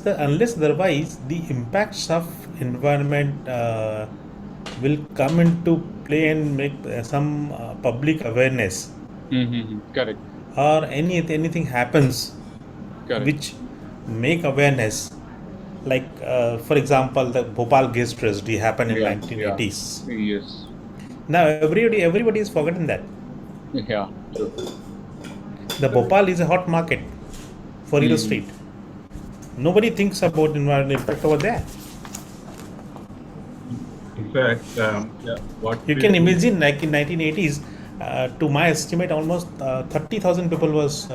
otherwise the impacts of environment will come into play and make some public awareness,
Correct.
or anything happens
Correct.
which make awareness, like for example the Bhopal gas tragedy happened in
Yeah. Yeah.
1980s.
Yes.
Now everybody is forgotten that
Yeah. True.
the Bhopal is a hot market for real
Mhm.
estate. Nobody thinks about environmental impact over there.
In fact, what
You
we
can
do,
imagine, like in 1980s, to my estimate, almost 30,000 people was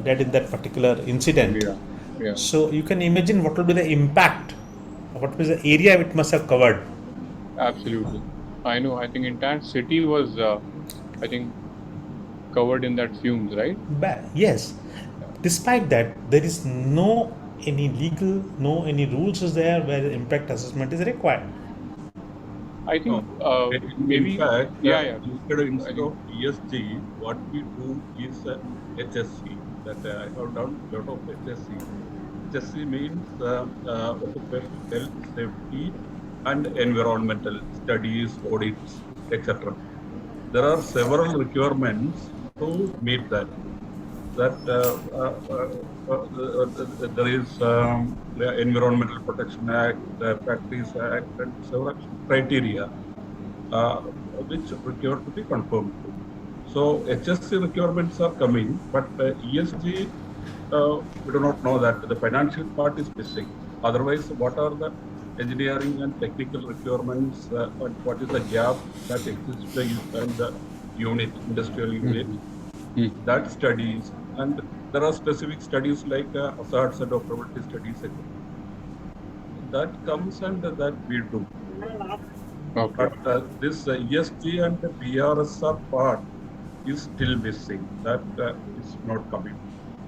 dead in that particular incident.
Yeah. Yeah.
So you can imagine what will be the impact, what was the area it must have covered.
Absolutely. I know. I think entire city was, I think, covered in that fumes, right?
Yes. Despite that, there is no any legal, no any rules is there where the impact assessment is required.
I
no,
think
in
maybe,
fact,
yeah, yeah. I
instead
think,
of ESG, what we do is HSC. That I have done a lot of HSC. HSC means occupational health, safety, and environmental studies, audits, etc. There are several requirements to meet that. That there is the Environmental Protection Act, the Factories Act, and several criteria uh, which require to be confirmed. So HSC requirements are coming, but ESG, we do not know that the financial part is missing. Otherwise, what are the engineering and technical requirements, and what is the gap that exists in the unit, industrial unit? That studies, and there are specific studies like hazards and operability studies, etc. That comes and that we do.
okay.
But this ESG and the BRSR part is still missing. That is not coming.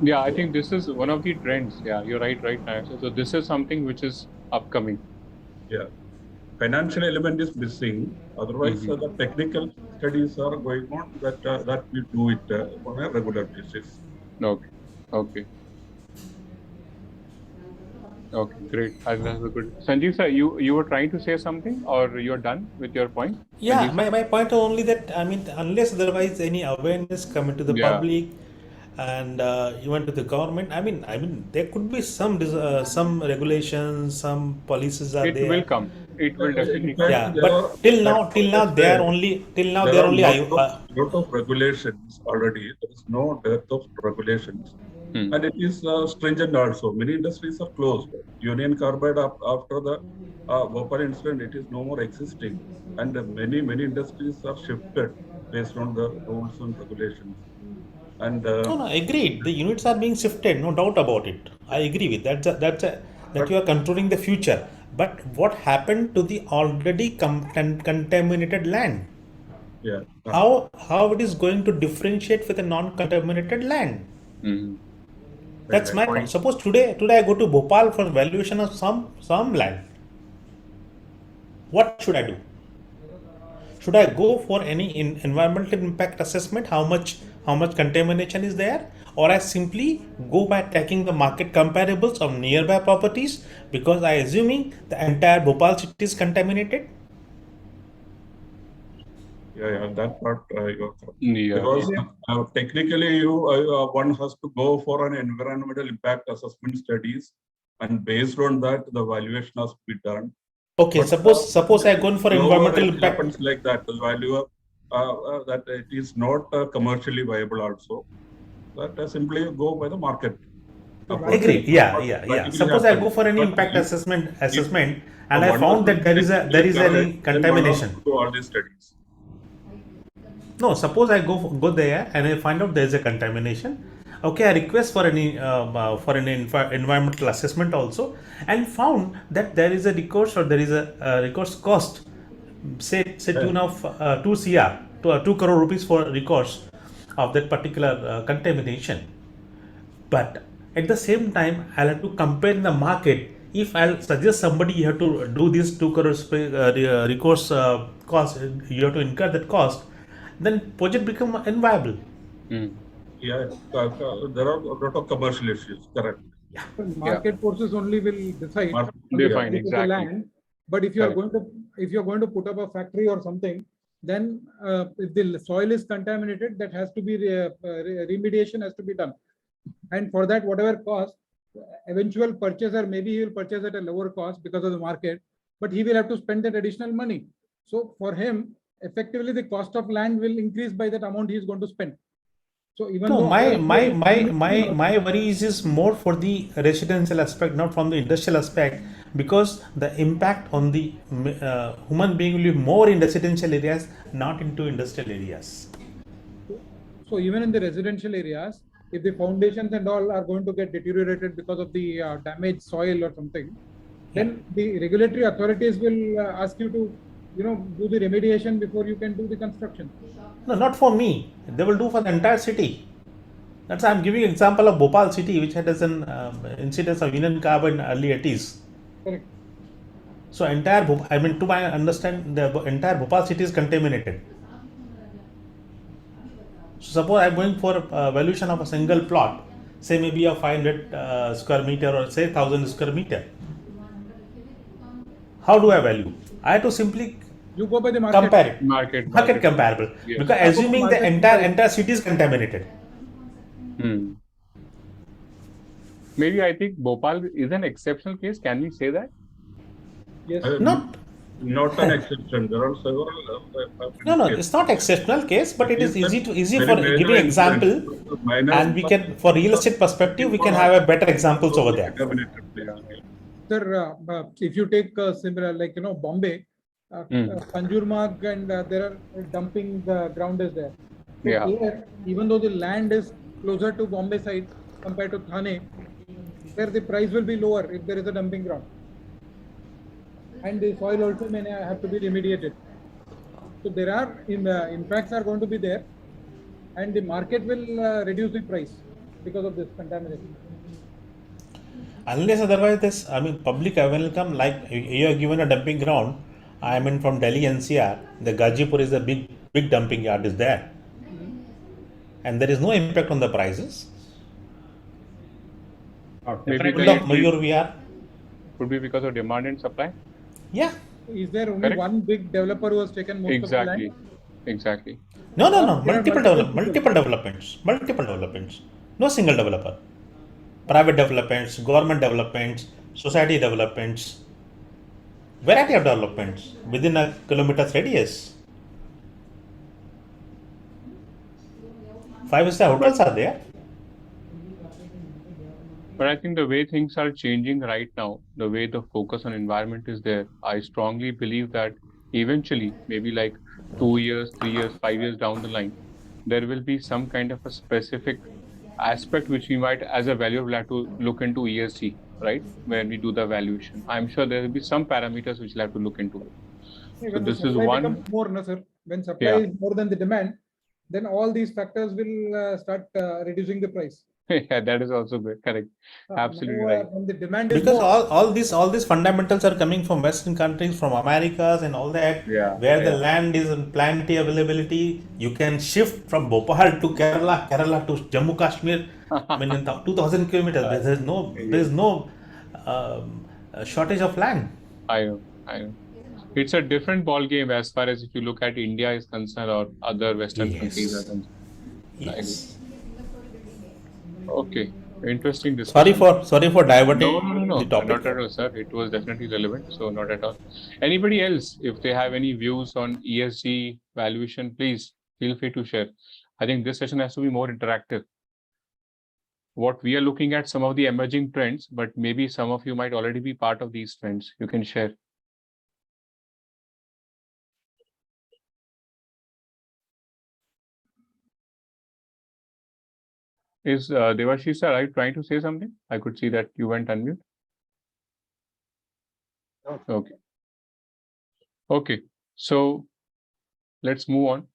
Yeah, I think this is one of the trends. Yeah, you're right, Nayak. So this is something which is upcoming.
Yeah, financial element is missing. Otherwise, the technical studies are going on. That we do it on a regular basis.
Okay. Okay. Okay, great. I think that's a good. Sanjeev sir, you were trying to say something, or you're done with your point?
Yeah,
Sanjeev sir?
my point is only that, I mean, unless otherwise any awareness coming to the
Yeah.
public and even to the government, I mean, there could be some regulations, some policies are
It will
there.
come. It will
In
definitely come.
fact,
Yeah,
there are,
but till
let
now,
me just
they
say,
are only
there are lot of regulations already. There is no dearth of regulations, and it is stringent also. Many industries are closed. Union Carbide after the Bhopal incident, it is no more existing, and many industries are shifted based on the rules and regulations. And
no, agreed. The units are being shifted, no doubt about it. I agree with that. That
but
you are controlling the future. But what happened to the already contaminated land?
yeah,
How it is going to differentiate with a non-contaminated land?
Mm-hmm.
That's
right.
my point. Suppose today I go to Bhopal for valuation of some land. What should I do? Should I go for any environmental impact assessment? How much contamination is there? Or I simply go by taking the market comparables of nearby properties, because I assuming the entire Bhopal city is contaminated.
Yeah, that part you're correct.
Yeah.
Because technically, one has to go for an environmental impact assessment studies, and based on that, the valuation has to be done.
Okay,
But
suppose I go in for
lower
environmental
it
impact.
happens like that. The valuer that it is not commercially viable also. That simply go by the market.
Agreed. Yeah. Suppose I go for any impact assessment, and I found that there is any contamination.
Do all these studies.
No, suppose I go there and I find out there is a contamination. Okay, I request for an environmental assessment also, and found that there is a recourse or there is a recourse cost, say tune of 2 CR to 2 crore rupees for recourse of that particular contamination. But at the same time, I'll have to compare in the market. If I'll suggest somebody you have to do this 2 crores recourse cost, you have to incur that cost, then project become inviable.
Yeah, there are a lot of commercial issues. Correct.
Market forces only will decide
Market
on the
define,
price of the
exactly.
land. But if you are
Correct.
going to put up a factory or something, then if the soil is contaminated, that has to be remediation has to be done. And for that, whatever cost, eventual purchaser, maybe he will purchase at a lower cost because of the market, but he will have to spend that additional money. So for him, effectively, the cost of land will increase by that amount he is going to spend. So even
No,
though
my worries is more for the residential aspect, not from the industrial aspect, because the impact on the human being will be more in residential areas, not into industrial areas.
So even in the residential areas, if the foundations and all are going to get deteriorated because of the damaged soil or something, then the regulatory authorities will ask you to, do the remediation before you can do the construction.
No, not for me. They will do for the entire city. That's I'm giving example of Bhopal city, which had an incidence of Union carbon early 80s.
Correct.
So to my understand, the entire Bhopal city is contaminated. So suppose I'm going for a valuation of a single plot, say maybe a 500 square meter or say 1000 square meter. How do I value? I have to simply
You go by the market.
compare it.
Market
Comparable.
Yes.
Because assuming the entire city is contaminated.
Maybe I think Bhopal is an exceptional case. Can we say that?
Yes.
Not an exception. There are several.
No, it's not exceptional case, but it is easy for
very
giving example, and we can, for real estate perspective, we can have a better examples over there.
Sir, if you take similar, like, Bombay, Kanjurmarg, and there are dumping ground is there. So here, even though the land is closer to Bombay side compared to Thane, there the price will be lower if there is a dumping ground. And the soil also may have to be remediated. So there are impacts are going to be there, and the market will reduce the price because of this contamination.
Unless otherwise, public will come, like you are given a dumping ground. From Delhi NCR, the Gajipur is a big dumping yard is there, and there is no impact on the prices.
Maybe could be because of demand and supply.
Yeah.
Is there only one big developer who has taken most of the land?
Exactly.
No. Multiple developments. No single developer. Private developments, government developments, society developments, variety of developments within a kilometer's radius. 5-star hotels are there.
But I think the way things are changing right now, the way the focus on environment is there, I strongly believe that eventually, maybe like 2 years, 3 years, 5 years down the line, there will be some kind of a specific aspect which we might, as a valuer, will have to look into ESG, right? When we do the valuation, I'm sure there will be some parameters which we'll have to look into it. So this is one
more, no, sir. When supply is more than the demand, then all these factors will start reducing the price.
Yeah, that is also good. Correct. Absolutely right.
When the demand is
Because
more,
all these fundamentals are coming from Western countries, from Americas and all that, where the land is in plenty availability. You can shift from Bhopal to Kerala to Jammu Kashmir. In 2,000 kilometers, there's no shortage of land.
I know. It's a different ball game as far as if you look at India is concerned or other Western countries are concerned.
Yes.
Okay. Interesting discussion.
Sorry for diverting
No.
the topic.
Not at all, sir. It was definitely relevant. So not at all. Anybody else, if they have any views on ESG valuation, please feel free to share. I think this session has to be more interactive. What we are looking at some of the emerging trends, but maybe some of you might already be part of these trends. You can share. Is Devashish sir, are you trying to say something? I could see that you went unmute. Okay. Okay. So let's move on.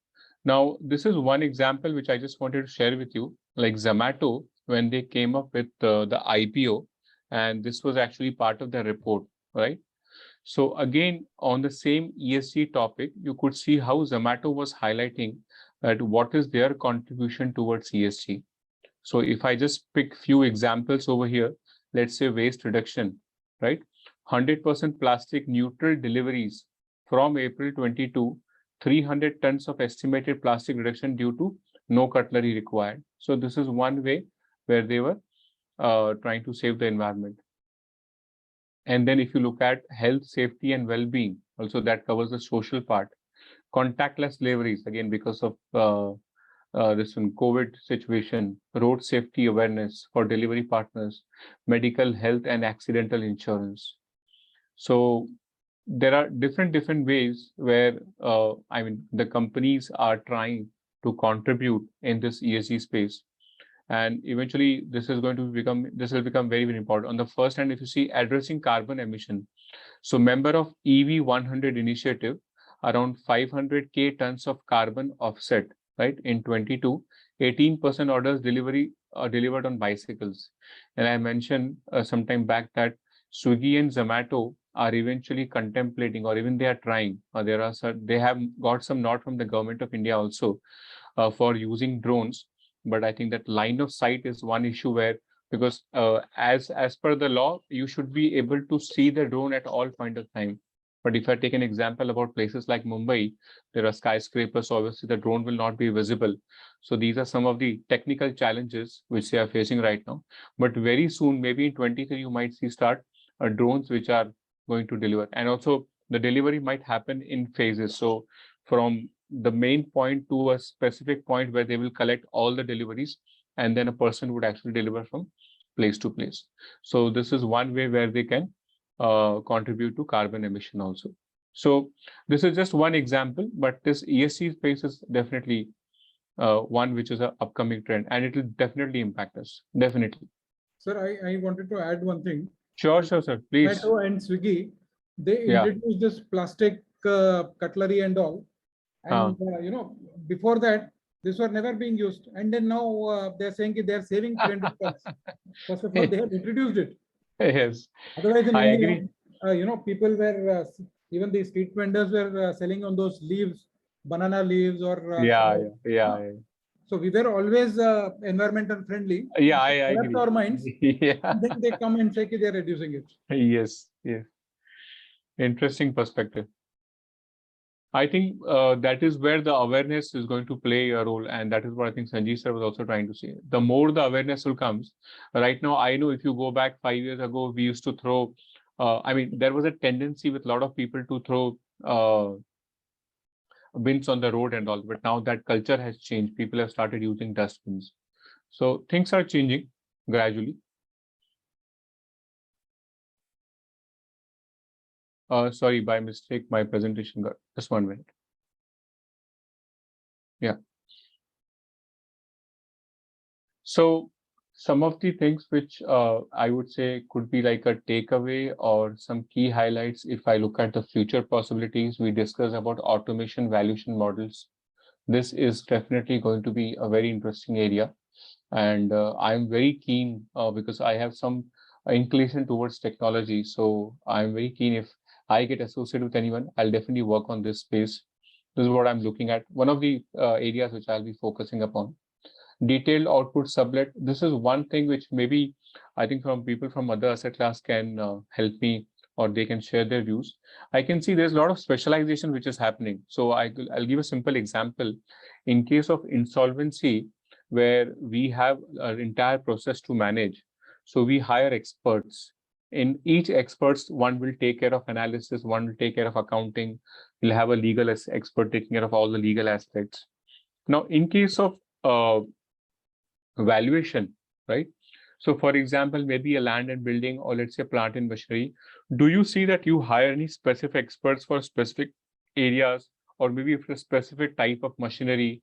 Now, this is one example which I just wanted to share with you. Like Zomato, when they came up with the IPO, and this was actually part of the report, right? So again, on the same ESG topic, you could see how Zomato was highlighting that what is their contribution towards ESG. So if I just pick few examples over here, let's say waste reduction, right? 100% plastic neutral deliveries from April 22, 300 tons of estimated plastic reduction due to no cutlery required. So this is one way where they were trying to save the environment. And then if you look at health, safety, and well-being, also that covers the social part. Contactless deliveries, again, because of this one COVID situation, road safety awareness for delivery partners, medical health and accidental insurance. So there are different ways where the companies are trying to contribute in this ESG space, and eventually this will become very important. On the first hand, if you see addressing carbon emission, so member of EV 100 initiative, around 500k tons of carbon offset, right? In 22, 18% orders delivered on bicycles. And I mentioned some time back that Swiggy and Zomato are eventually contemplating, or even they are trying, they have got some nod from the government of India also for using drones. But I think that line of sight is one issue where, because as per the law, you should be able to see the drone at all point of time. But if I take an example about places like Mumbai, there are skyscrapers, so obviously the drone will not be visible. So these are some of the technical challenges which they are facing right now. But very soon, maybe in 23, you might see start drones which are going to deliver. And also the delivery might happen in phases. So from the main point to a specific point where they will collect all the deliveries, and then a person would actually deliver from place to place. So this is one way where they can contribute to carbon emission also. So this is just one example, but this ESG space is definitely one which is an upcoming trend, and it will definitely impact us. Definitely.
Sir, I wanted to add one thing.
Sure, sir. Please.
Zomato and Swiggy, they introduced this plastic cutlery and all. And, before that, this was never being used. And then now they're saying they're saving 300 tons. First of all, they have introduced it.
Yes.
Otherwise, in
I
India,
agree.
people were, even the street vendors were selling on those leaves, banana leaves or.
Yeah.
So we were always environmental friendly.
Yeah, I agree.
Our minds.
Yeah.
Then they come and say they're reducing it.
Yes. Interesting perspective. I think that is where the awareness is going to play a role, and that is what I think Sanjeev sir was also trying to say. The more the awareness will comes, right now, I know if you go back 5 years ago, we used to throw, there was a tendency with a lot of people to throw bins on the road and all, but now that culture has changed. People have started using dustbins. So things are changing gradually. Sorry, by mistake, my presentation got just 1 minute. Yeah. So some of the things which I would say could be like a takeaway or some key highlights. If I look at the future possibilities, we discuss about automation valuation models. This is definitely going to be a very interesting area. And I'm very keen because I have some inclination towards technology. So I'm very keen if I get associated with anyone, I'll definitely work on this space. This is what I'm looking at. One of the areas which I'll be focusing upon. Detailed output sublet. This is one thing which maybe I think from people from other asset class can help me, or they can share their views. I can see there's a lot of specialization which is happening. So I'll give a simple example. In case of insolvency, where we have an entire process to manage. So we hire experts. In each experts, one will take care of analysis, one will take care of accounting, we'll have a legal expert taking care of all the legal aspects. Now, in case of valuation, right? So for example, maybe a land and building, or let's say plant and machinery, do you see that you hire any specific experts for specific areas, or maybe for a specific type of machinery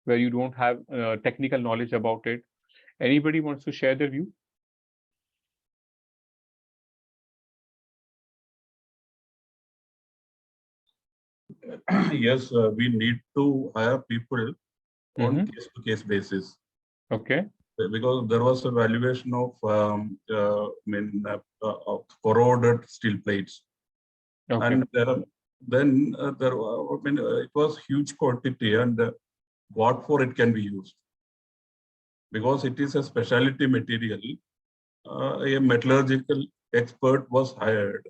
where you don't have technical knowledge about it? Anybody wants to share their view?
Yes, we need to hire people on case-to-case basis.
Okay.
Because there was a valuation of corroded steel plates,
Okay.
and then it was huge quantity, and what for it can be used, because it is a specialty material. A metallurgical expert was hired,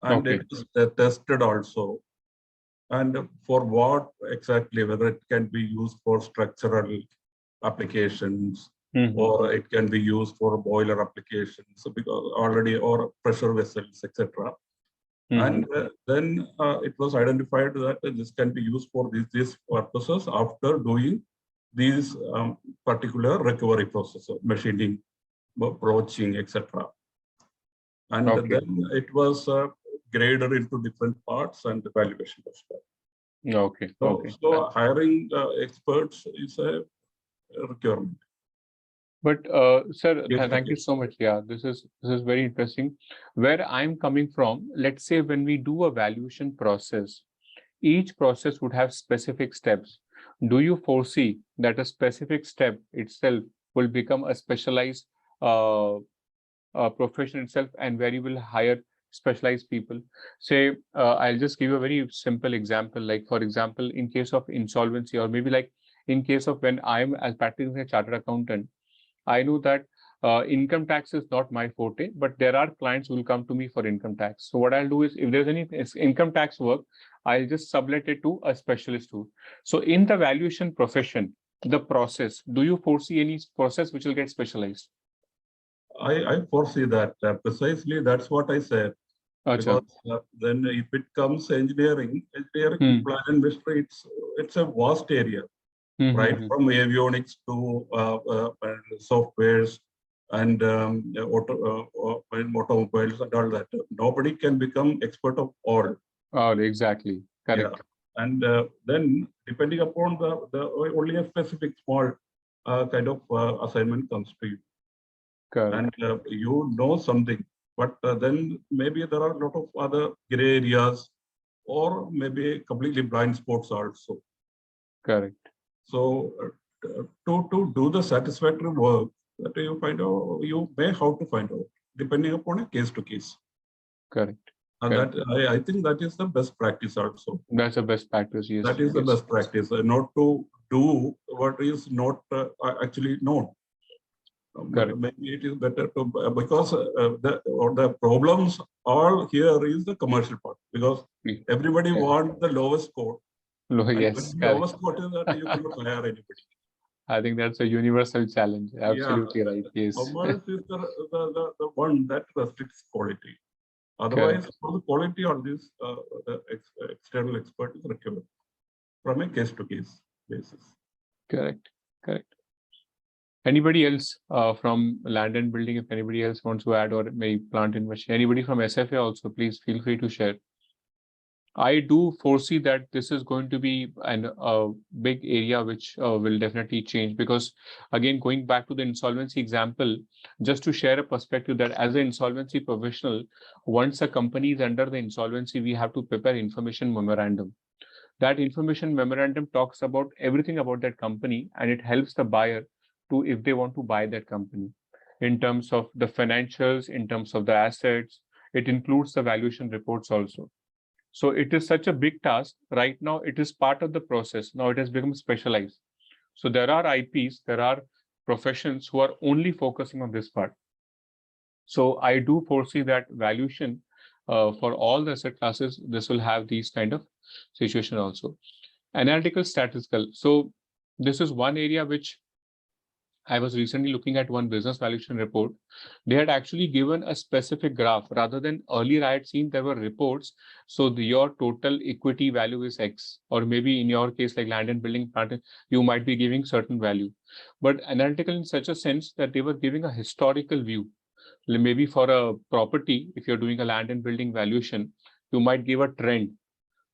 and
Okay.
it was tested also. And for what exactly, whether it can be used for structural applications, or it can be used for boiler applications, so because already, or pressure vessels, etc. And then it was identified that this can be used for these purposes after doing these particular recovery processes, machining, broaching, etc. And then it was graded into different parts, and the valuation was done.
Okay.
So hiring experts is a requirement.
But sir, thank you so much. Yeah, this is very interesting. Where I'm coming from, let's say when we do a valuation process, each process would have specific steps. Do you foresee that a specific step itself will become a specialized profession itself, and where you will hire specialized people? Say, I'll just give you a very simple example. Like, for example, in case of insolvency, or maybe like in case of when I'm as practicing a chartered accountant, I know that income tax is not my forte, but there are clients who will come to me for income tax. So what I'll do is, if there's any income tax work, I'll just sublet it to a specialist too. So in the valuation profession, the process, do you foresee any process which will get specialized?
I foresee that precisely. That's what I said. Because then if it comes engineering, plan and machinery, it's a vast area, right? From avionics to softwares and automobiles and all that. Nobody can become expert of all.
Oh, exactly. Correct.
Yeah. And then depending upon the only a specific small kind of assignment comes to you.
Correct.
And you know something, but then maybe there are a lot of other gray areas, or maybe completely blind spots also.
Correct.
So to do the satisfactory work, that you find out, you may have to find out, depending upon a case to case.
Correct.
And that I think that is the best practice also.
That's the best practice, yes.
That is the best practice, not to do what is not actually known. Maybe it is better to, because the problems all here is the commercial part, because everybody wants the lowest score.
Yes,
lowest score is that you cannot hire anybody.
I think that's a universal challenge. Absolutely right. Yes.
Commerce is the one that restricts quality. Otherwise, for the quality on this, the external expert is required from a case-to-case basis.
Correct. Anybody else from land and building, if anybody else wants to add, or maybe plant and machinery, anybody from SFA also, please feel free to share. I do foresee that this is going to be a big area which will definitely change, because again, going back to the insolvency example, just to share a perspective that as an insolvency professional, once a company is under the insolvency, we have to prepare information memorandum. That information memorandum talks about everything about that company, and it helps the buyer to, if they want to buy that company, in terms of the financials, in terms of the assets. It includes the valuation reports also. So it is such a big task. Right now, it is part of the process. Now it has become specialized. So there are IPs, there are professions who are only focusing on this part. So I do foresee that valuation for all the asset classes, this will have these kind of situation also. Analytical statistical. So this is one area which I was recently looking at one business valuation report. They had actually given a specific graph rather than earlier I had seen there were reports. So your total equity value is X, or maybe in your case, like land and building plant, you might be giving certain value, but analytical in such a sense that they were giving a historical view. Maybe for a property, if you're doing a land and building valuation, you might give a trend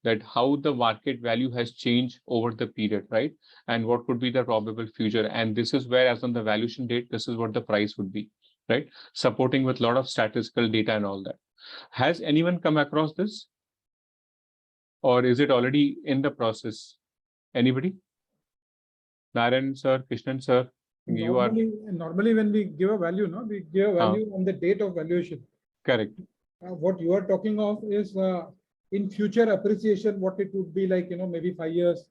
that how the market value has changed over the period, right? And what could be the probable future. And this is where, as on the valuation date, this is what the price would be, right? Supporting with a lot of statistical data and all that. Has anyone come across this? Or is it already in the process? Anybody? Narayan sir, Krishnan sir, you are
Normally when we give a value, no, we give a value on the date of valuation.
correct.
What you are talking of is in future appreciation, what it would be like, maybe 5 years.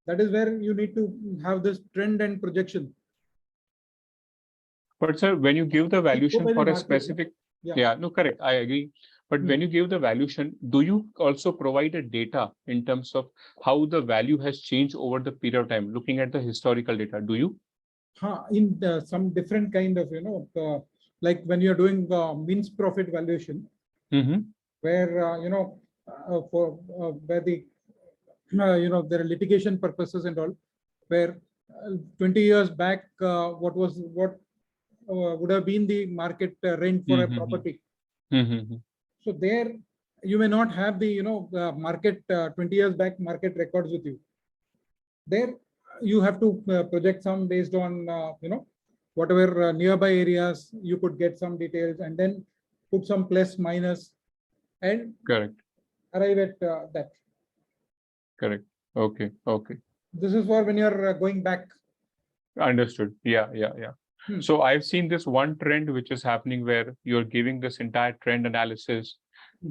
That is where you need to have this trend and projection.
But sir, when you give the valuation
by the
for a
market,
specific,
Yeah.
no, correct, I agree. But when you give the valuation, do you also provide a data in terms of how the value has changed over the period of time, looking at the historical data? Do you?
In some different kind of, like when you're doing means profit valuation, where, for where the, there are litigation purposes and all, where 20 years back, what would have been the market rent for a property. So there you may not have the, market 20 years back market records with you. There you have to project some based on, whatever nearby areas you could get some details, and then put some plus minus and
Correct.
arrive at that.
Correct. Okay. Okay.
This is for when you're going back.
Understood. Yeah. So I've seen this one trend which is happening where you're giving this entire trend analysis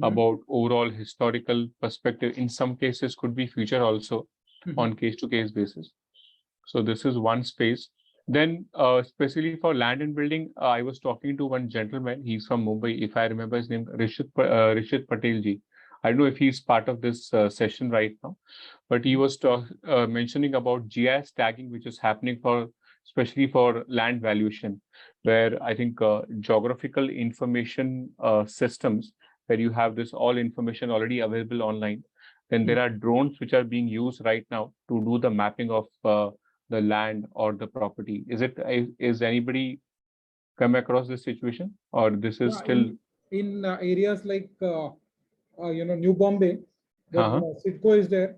about overall historical perspective. In some cases could be future also on case to case basis. So this is one space. Then especially for land and building, I was talking to one gentleman. He's from Mumbai. If I remember his name, Rishit Patel ji. I don't know if he's part of this session right now, but he was mentioning about GIS tagging, which is happening for especially for land valuation, where I think geographical information systems, where you have this all information already available online. Then there are drones which are being used right now to do the mapping of the land or the property. Is anybody come across this situation, or this is still
in areas like New Bombay, where CIDCO is there?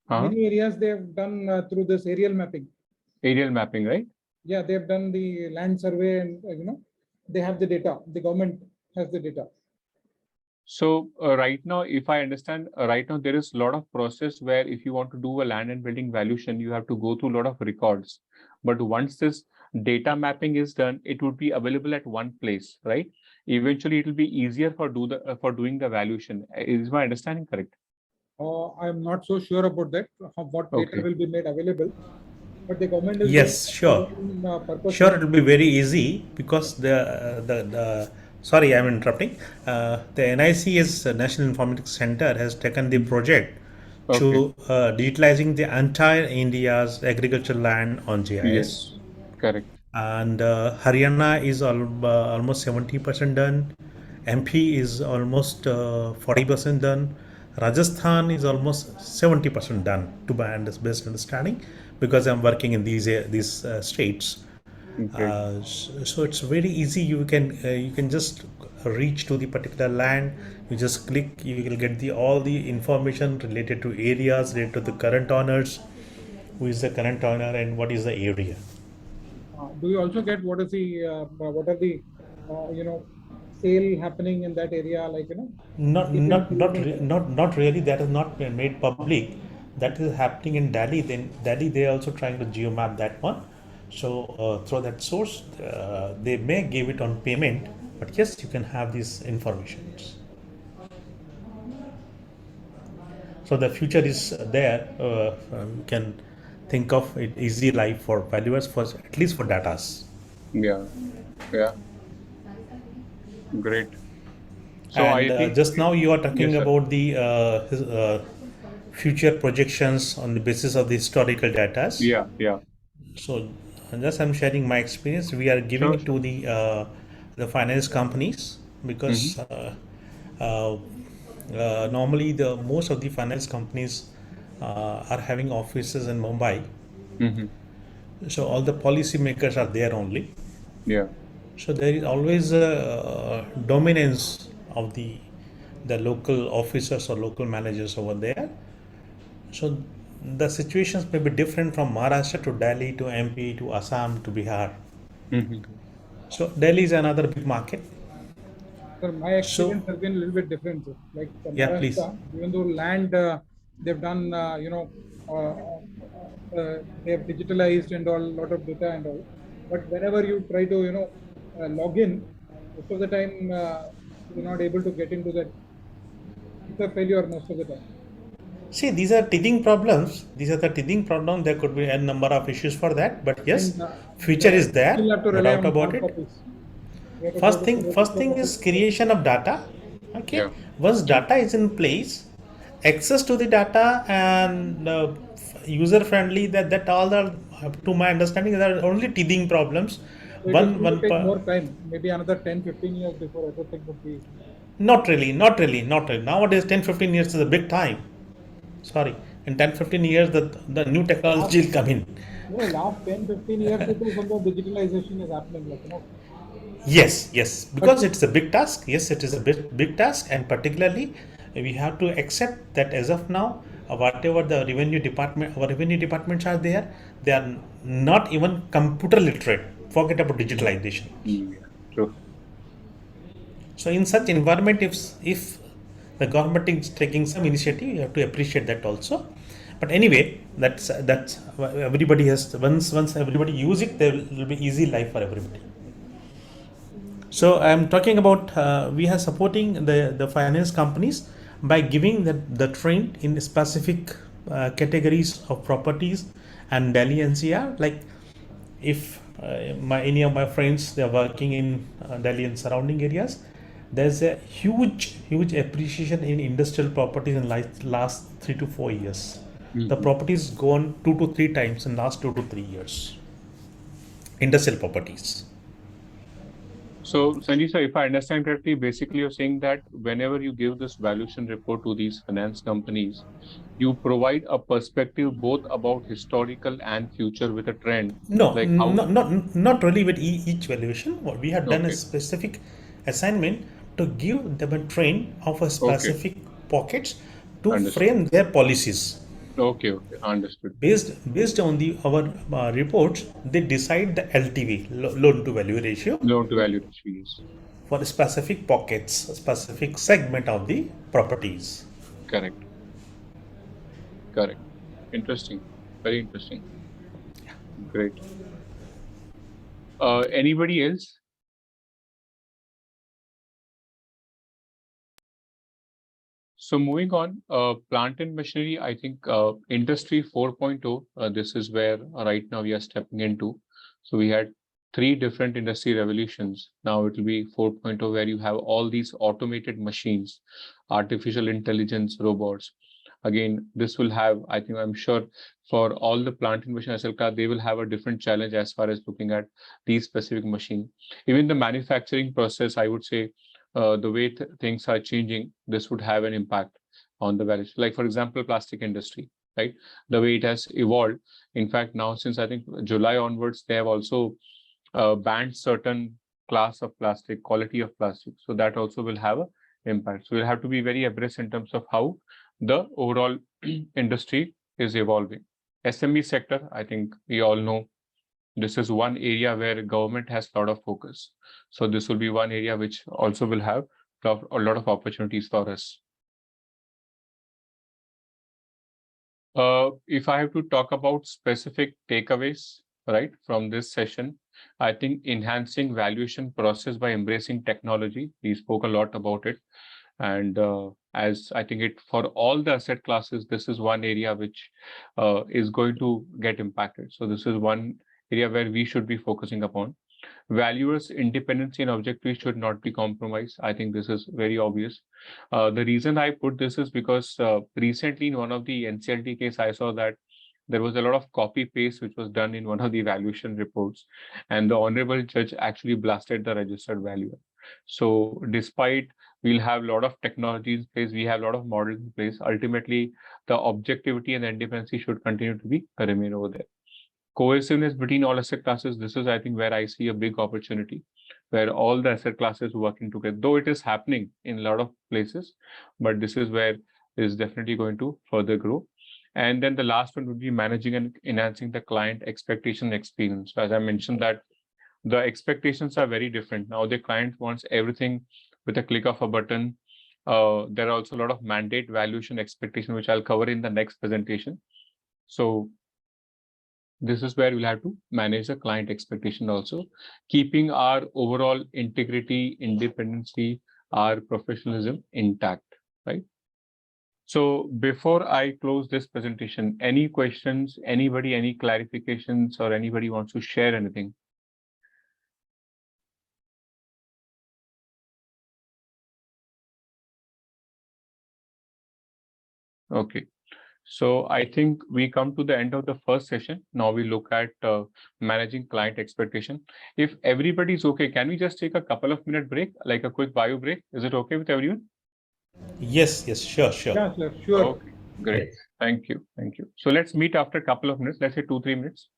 Many areas they have done through this aerial mapping.
Aerial mapping, right?
Yeah, they have done the land survey, and they have the data. The government has the data.
So right now, if I understand, right now there is a lot of process where if you want to do a land and building valuation, you have to go through a lot of records. But once this data mapping is done, it would be available at one place, right? Eventually, it will be easier for doing the valuation. Is my understanding correct?
I'm not so sure about that. What data will be made available? But the government is
Yes, sure. Sure, it will be very easy because the sorry, I'm interrupting. The NIC's National Informatics Center has taken the project to digitalizing the entire India's agricultural land on GIS.
Yes, correct.
And Haryana is almost 70% done. MP is almost 40% done. Rajasthan is almost 70% done, to my best understanding, because I'm working in these states. So it's very easy. You can just reach to the particular land. You just click. You will get all the information related to areas, related to the current owners, who is the current owner, and what is the area.
Do you also get what are the sale happening in that area, like
Not really. That is not made public. That is happening in Delhi. Then Delhi, they are also trying to geomap that one. So through that source, they may give it on payment, but yes, you can have these information. So the future is there. You can think of it easy life for valuers, for at least for datas.
Yeah. Great.
So I think just now you are talking about the future projections on the basis of the historical data.
Yeah.
So just I'm sharing my experience. We are giving
Sure,
it to the finance companies because normally the most of the finance companies are having offices in Mumbai, so all the policy makers are there only.
yeah.
So there is always a dominance of the local officers or local managers over there. So the situations may be different from Maharashtra to Delhi to MP to Assam to Bihar. So Delhi is another big market.
Sir, my
So
experience has been a little bit different, sir. Like
yeah, please.
Maharashtra, even though land they've done, they have digitalized and all, lot of data and all. But whenever you try to, log in, most of the time you're not able to get into that. It's a failure most of the time.
See, these are teething problems. These are the teething problems. There could be a number of issues for that. But yes,
And
future is
we still
there,
have to
no
rely
doubt
on
about
hard
it.
copies. We have to go
First
to
thing,
the
first
register
thing is
office.
creation of data. Okay,
Yeah.
once data is in place, access to the data and user friendly. That all are, to my understanding, there are only teething problems.
So it is
One
going to
one
take
per,
more time, maybe another 10, 15 years before everything would be.
Not really, not really, not really. Nowadays, 10-15 years is a big time. Sorry, in 10-15 years, the new
Last,
technology will come in.
last 10, 15 years, it is when the digitalization is happening,
Yes, yes,
But
because it's a big task. Yes, it is a big task, and particularly we have to accept that as of now, whatever the revenue department, our revenue departments are there, they are not even computer literate. Forget about digitalization.
Yeah. True.
So in such environment, if the government is taking some initiative, you have to appreciate that also. But anyway, that's everybody has, once everybody use it, there will be easy life for everybody. So I'm talking about we are supporting the finance companies by giving the train in specific categories of properties and Delhi NCR. Like if any of my friends, they are working in Delhi and surrounding areas, there's a huge appreciation in industrial properties in last 3 to 4 years. The properties gone 2 to 3 times in last 2 to 3 years. Industrial properties.
So, Sanjay sir, if I understand correctly, basically you're saying that whenever you give this valuation report to these finance companies, you provide a perspective both about historical and future with a trend,
No,
like how.
not really with each valuation. What we have done
Okay,
is specific assignment to give them a train of a
okay,
specific pockets to
understood.
frame their policies.
Okay, okay, understood.
Based on our reports, they decide the LTV, loan to value ratio,
Loan to value ratio, yes.
for specific pockets, a specific segment of the properties.
Correct, correct. Interesting, very interesting. Great. Anybody else? So moving on, plant and machinery, I think industry 4.0, this is where right now we are stepping into. So we had three different industry revolutions. Now it will be 4.0, where you have all these automated machines, artificial intelligence, robots. Again, this will have, I think, I'm sure for all the plant and machinery SLK, they will have a different challenge as far as looking at these specific machine. Even the manufacturing process, I would say, the way things are changing, this would have an impact on the values. Like for example, plastic industry, right? The way it has evolved. In fact, now since I think July onwards, they have also banned certain class of plastic, quality of plastic. So that also will have an impact. So we'll have to be very abreast in terms of how the overall industry is evolving. SME sector, I think we all know this is one area where government has a lot of focus. So this will be one area which also will have a lot of opportunities for us. If I have to talk about specific takeaways, right, from this session, I think enhancing valuation process by embracing technology. We spoke a lot about it. And as I think it for all the asset classes, this is one area which is going to get impacted. So this is one area where we should be focusing upon. Valuers' independence and objectivity should not be compromised. I think this is very obvious. The reason I put this is because recently in one of the NCLT case, I saw that there was a lot of copy paste which was done in one of the evaluation reports, and the honorable judge actually blasted the registered valuer. So despite we'll have a lot of technology in place, we have a lot of models in place, ultimately the objectivity and independency should continue to be remain over there. Cohesiveness between all asset classes, this is I think where I see a big opportunity, where all the asset classes working together, though it is happening in a lot of places, but this is where it is definitely going to further grow. And then the last one would be managing and enhancing the client expectation experience. So as I mentioned that the expectations are very different. Now the client wants everything with a click of a button. There are also a lot of mandate valuation expectation, which I'll cover in the next presentation. So this is where we'll have to manage the client expectation also, keeping our overall integrity, independency, our professionalism intact, right? So before I close this presentation, any questions, anybody, any clarifications, or anybody wants to share anything? Okay. So I think we come to the end of the first session. Now we look at managing client expectation. If everybody's okay, can we just take a couple of minute break, like a quick bio break? Is it okay with everyone?
Yes, sure.
Yeah, sir, sure.
Okay, great. Thank you. So let's meet after a couple of minutes, let's say 2-3 minutes.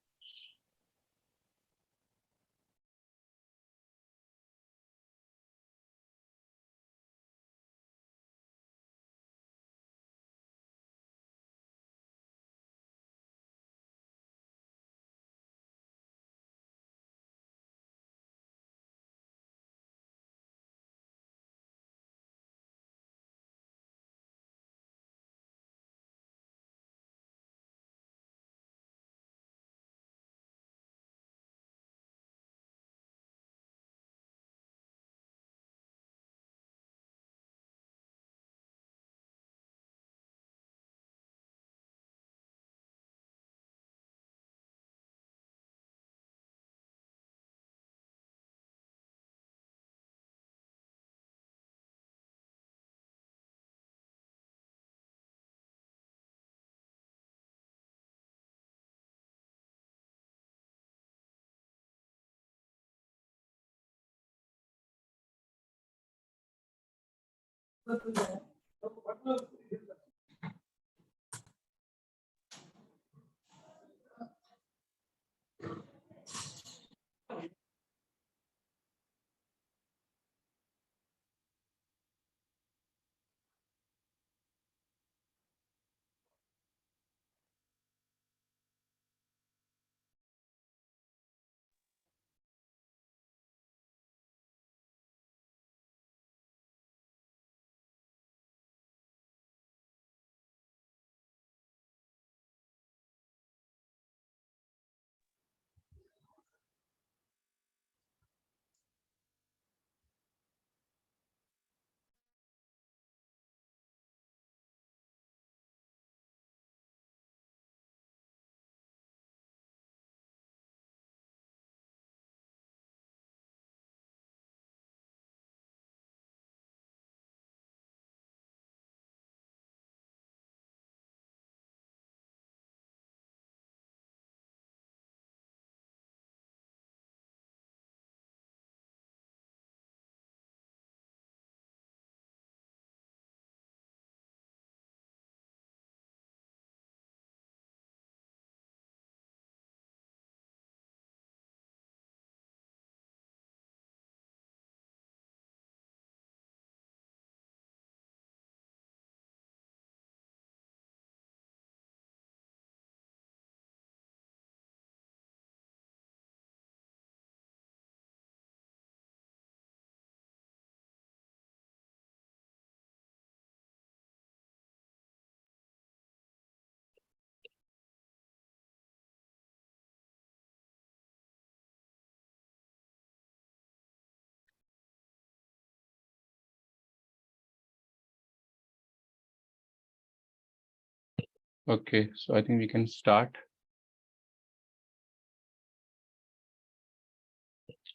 Okay, so I think we can start.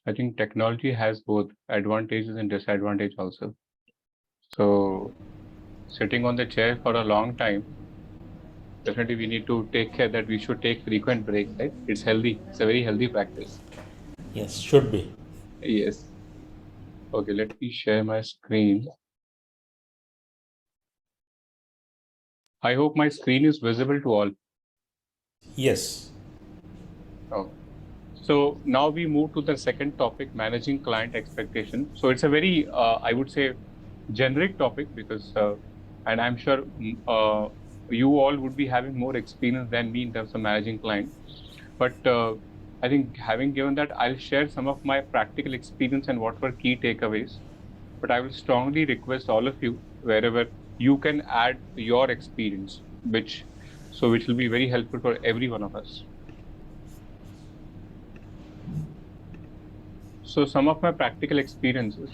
I think technology has both advantages and disadvantages also. So sitting on the chair for a long time definitely we need to take care that we should take frequent breaks, right? It's healthy. It's a very healthy practice.
Yes, should be.
Yes. Okay, let me share my screen. I hope my screen is visible to all.
Yes.
Oh. So now we move to the second topic, managing client expectation. So it's a very, I would say, generic topic because, and I'm sure you all would be having more experience than me in terms of managing client. But I think having given that, I'll share some of my practical experience and what were key takeaways. But I will strongly request all of you, wherever you can add your experience, which will be very helpful for every one of us. So some of my practical experiences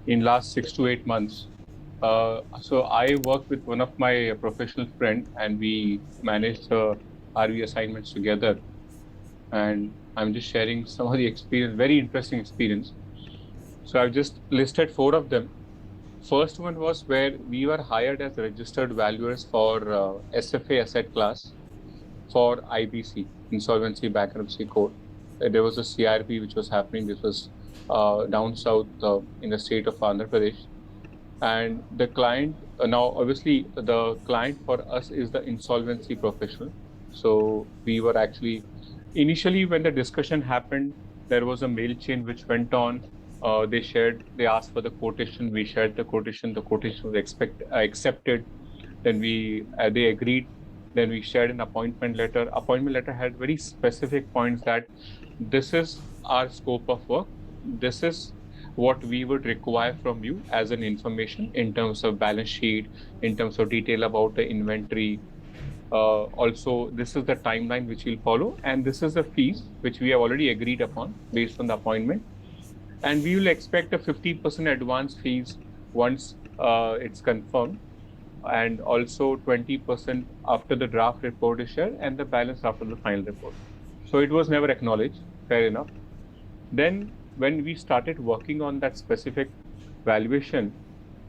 in last 6 to 8 months. So I worked with one of my professional friend and we managed RV assignments together. And I'm just sharing some of the experience, very interesting experience. So I've just listed 4 of them. First one was where we were hired as registered valuers for SFA asset class for IBC, Insolvency Bankruptcy Code. There was a CRP which was happening. This was down south in the state of Andhra Pradesh. And the client, now obviously the client for us is the insolvency professional. So we were actually, initially when the discussion happened, there was a mail chain which went on. They asked for the quotation, we shared the quotation was accepted. Then they agreed. Then we shared an appointment letter. Appointment letter had very specific points that this is our scope of work. This is what we would require from you as an information in terms of balance sheet, in terms of detail about the inventory. Also, this is the timeline which we'll follow, and this is the fees which we have already agreed upon based on the appointment. And we will expect a 50% advance fees once it's confirmed, and also 20% after the draft report is shared, and the balance after the final report. So it was never acknowledged. Fair enough. Then when we started working on that specific valuation,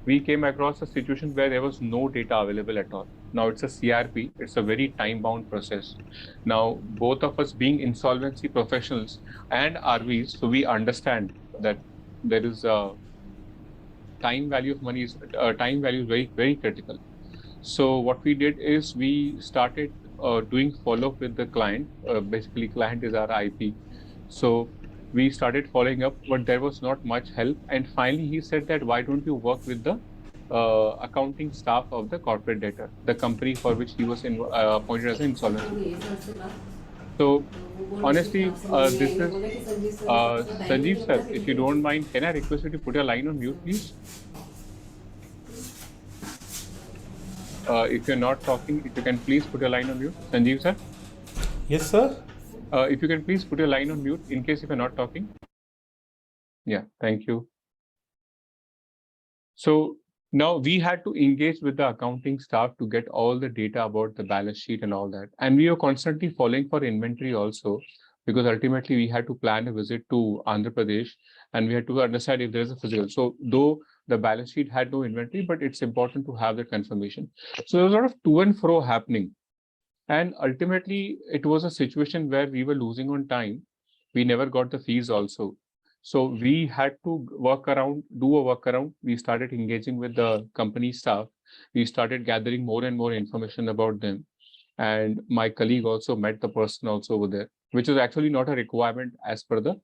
we came across a situation where there was no data available at all. Now it's a CRP, it's a very time-bound process. Now, both of us being insolvency professionals and RVs, so we understand that there is a time value of money is very, very critical. So what we did is we started doing follow-up with the client. Basically, client is our IP. So we started following up, but there was not much help. And finally, he said that, why don't you work with the accounting staff of the corporate debtor, the company for which he was appointed as an insolvency. So honestly, this is Sanjeev sir, if you don't mind, can I request you to put your line on mute, please? If you're not talking, if you can please put your line on mute. Sanjeev sir?
Yes, sir.
If you can please put your line on mute in case if you're not talking. Yeah, thank you. So now we had to engage with the accounting staff to get all the data about the balance sheet and all that. And we were constantly following for inventory also, because ultimately we had to plan a visit to Andhra Pradesh and we had to understand if there's a physical. So though the balance sheet had no inventory, but it's important to have the confirmation. So there was a lot of to and fro happening. And ultimately, it was a situation where we were losing on time. We never got the fees also. So we had to do a workaround. We started engaging with the company staff. We started gathering more and more information about them. And my colleague also met the person also over there, which is actually not a requirement as per the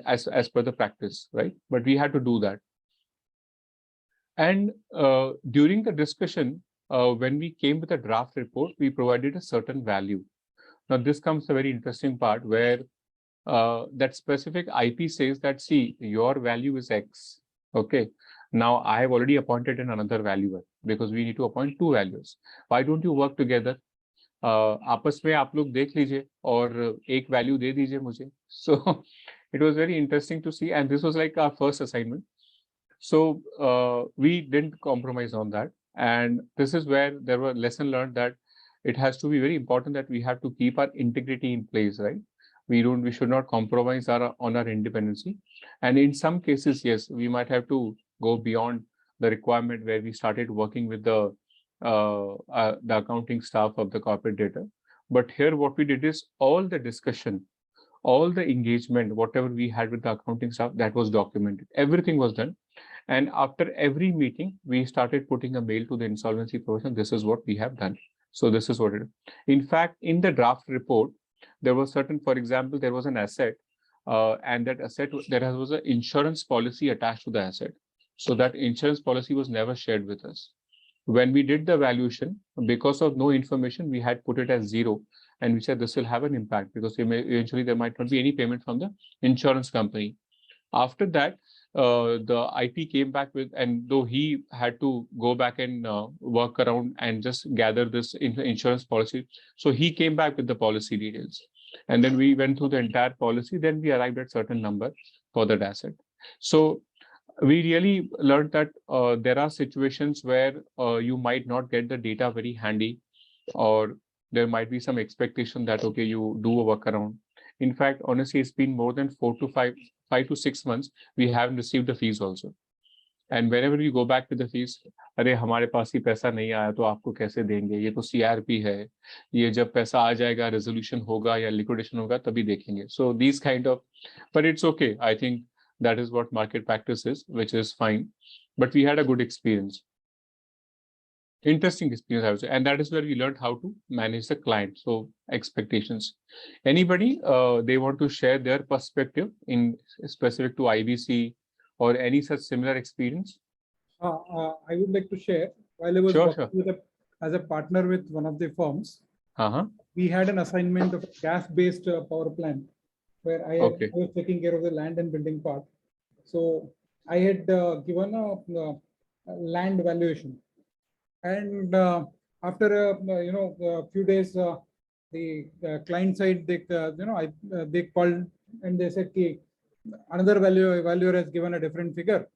as per the practice, right? But we had to do that. And during the discussion, when we came with a draft report, we provided a certain value. Now, this comes a very interesting part where that specific IP says that, see, your value is X. Okay. Now, I have already appointed another valuer because we need to appoint 2 valuers. Why don't you work together? आपस में आप लोग देख लीजिए और एक value दे दीजिए मुझे. So it was very interesting to see, and this was like our first assignment. So we didn't compromise on that. And this is where there were lesson learned that it has to be very important that we have to keep our integrity in place, right? We should not compromise on our independency. And in some cases, yes, we might have to go beyond the requirement where we started working with the the accounting staff of the corporate data. But here what we did is all the discussion, all the engagement, whatever we had with the accounting staff, that was documented. Everything was done. And after every meeting, we started putting a mail to the insolvency professional. This is what we have done. So this is what it is. In fact, in the draft report, there was certain, for example, there was an asset, and that asset, there was an insurance policy attached to the asset. So that insurance policy was never shared with us. When we did the valuation, because of no information, we had put it as 0. And we said this will have an impact because eventually there might not be any payment from the insurance company. After that, the IT came back with, and though he had to go back and work around and just gather this insurance policy, so he came back with the policy details. And then we went through the entire policy, then we arrived at certain number for that asset. So we really learned that there are situations where you might not get the data very handy, or there might be some expectation that, okay, you do a workaround. In fact, honestly, it's been more than 5 to 6 months, we haven't received the fees also. And whenever we go back to the fees, अरे हमारे पास ही पैसा नहीं आया तो आपको कैसे देंगे, ये तो CRP है, ये जब पैसा आ जाएगा, resolution होगा या liquidation होगा तभी देखेंगे. So these kind of, but it's okay. I think that is what market practice is, which is fine. But we had a good experience. Interesting experience, I would say. And that is where we learned how to manage the client. So expectations. Anybody, they want to share their perspective in specific to IBC or any such similar experience?
I would like to share. While I was working as a partner with one of the firms, we had an assignment of a gas-based power plant where I was taking care of the land and building part. So I had given a land valuation. And after a few days, the client side, they called and they said, another valuer has given a different figure.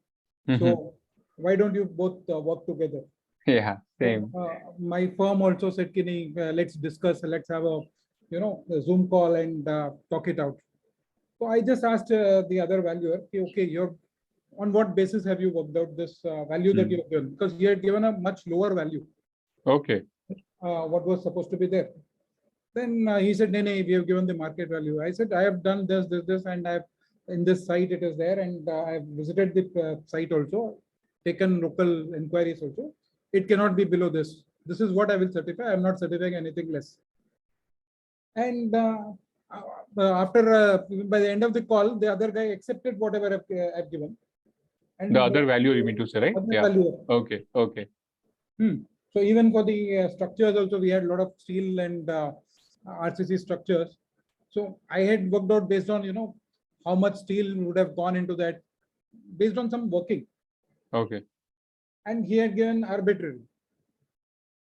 So why don't you both work together?
Yeah, same.
My firm also said, let's discuss, let's have a a Zoom call and talk it out. So I just asked the other valuer, okay, on what basis have you worked out this value that you have given? Because he had given a much lower value.
Okay.
What was supposed to be there. Then he said, no, we have given the market value. I said, I have done this, and I've in this site it is there, and I've visited the site also, taken local inquiries also. It cannot be below this. This is what I will certify. I'm not certifying anything less. And after by the end of the call, the other guy accepted whatever I've given. And
the other value you mean to say, right? Yeah. Value. Okay.
So even for the structures also, we had a lot of steel and RCC structures. So I had worked out based on how much steel would have gone into that, based on some working.
Okay.
And he had given arbitrary.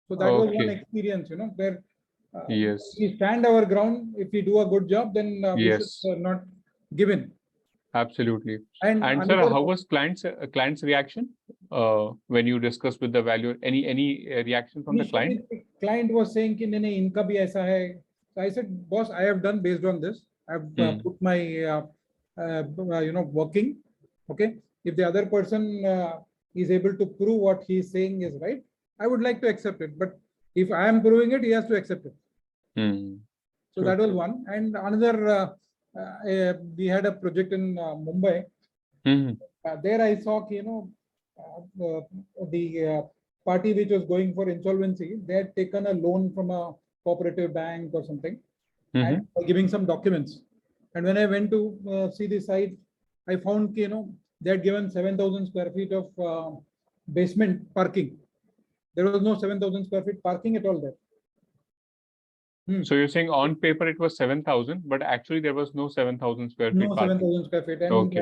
So that was one experience, where we stand our ground. If we do a good job, then we should not give in.
Absolutely. And sir, how was client's reaction when you discussed with the valuer? Any reaction from the client?
The client was saying, "Inka bhi aisa hai." So I said, "Boss, I have done based on this. I've put my working. Okay. If the other person is able to prove what he is saying is right, I would like to accept it. But if I am proving it, he has to accept it." So that was one. And another, we had a project in Mumbai. There I saw, the party which was going for insolvency, they had taken a loan from a cooperative bank or something, and giving some documents. And when I went to see the site, I found, they had given 7,000 square feet of basement parking. There was no 7,000 square feet parking at all there.
So you're saying on paper it was 7,000, but actually there was no 7,000 square feet.
No 7,000 square feet. And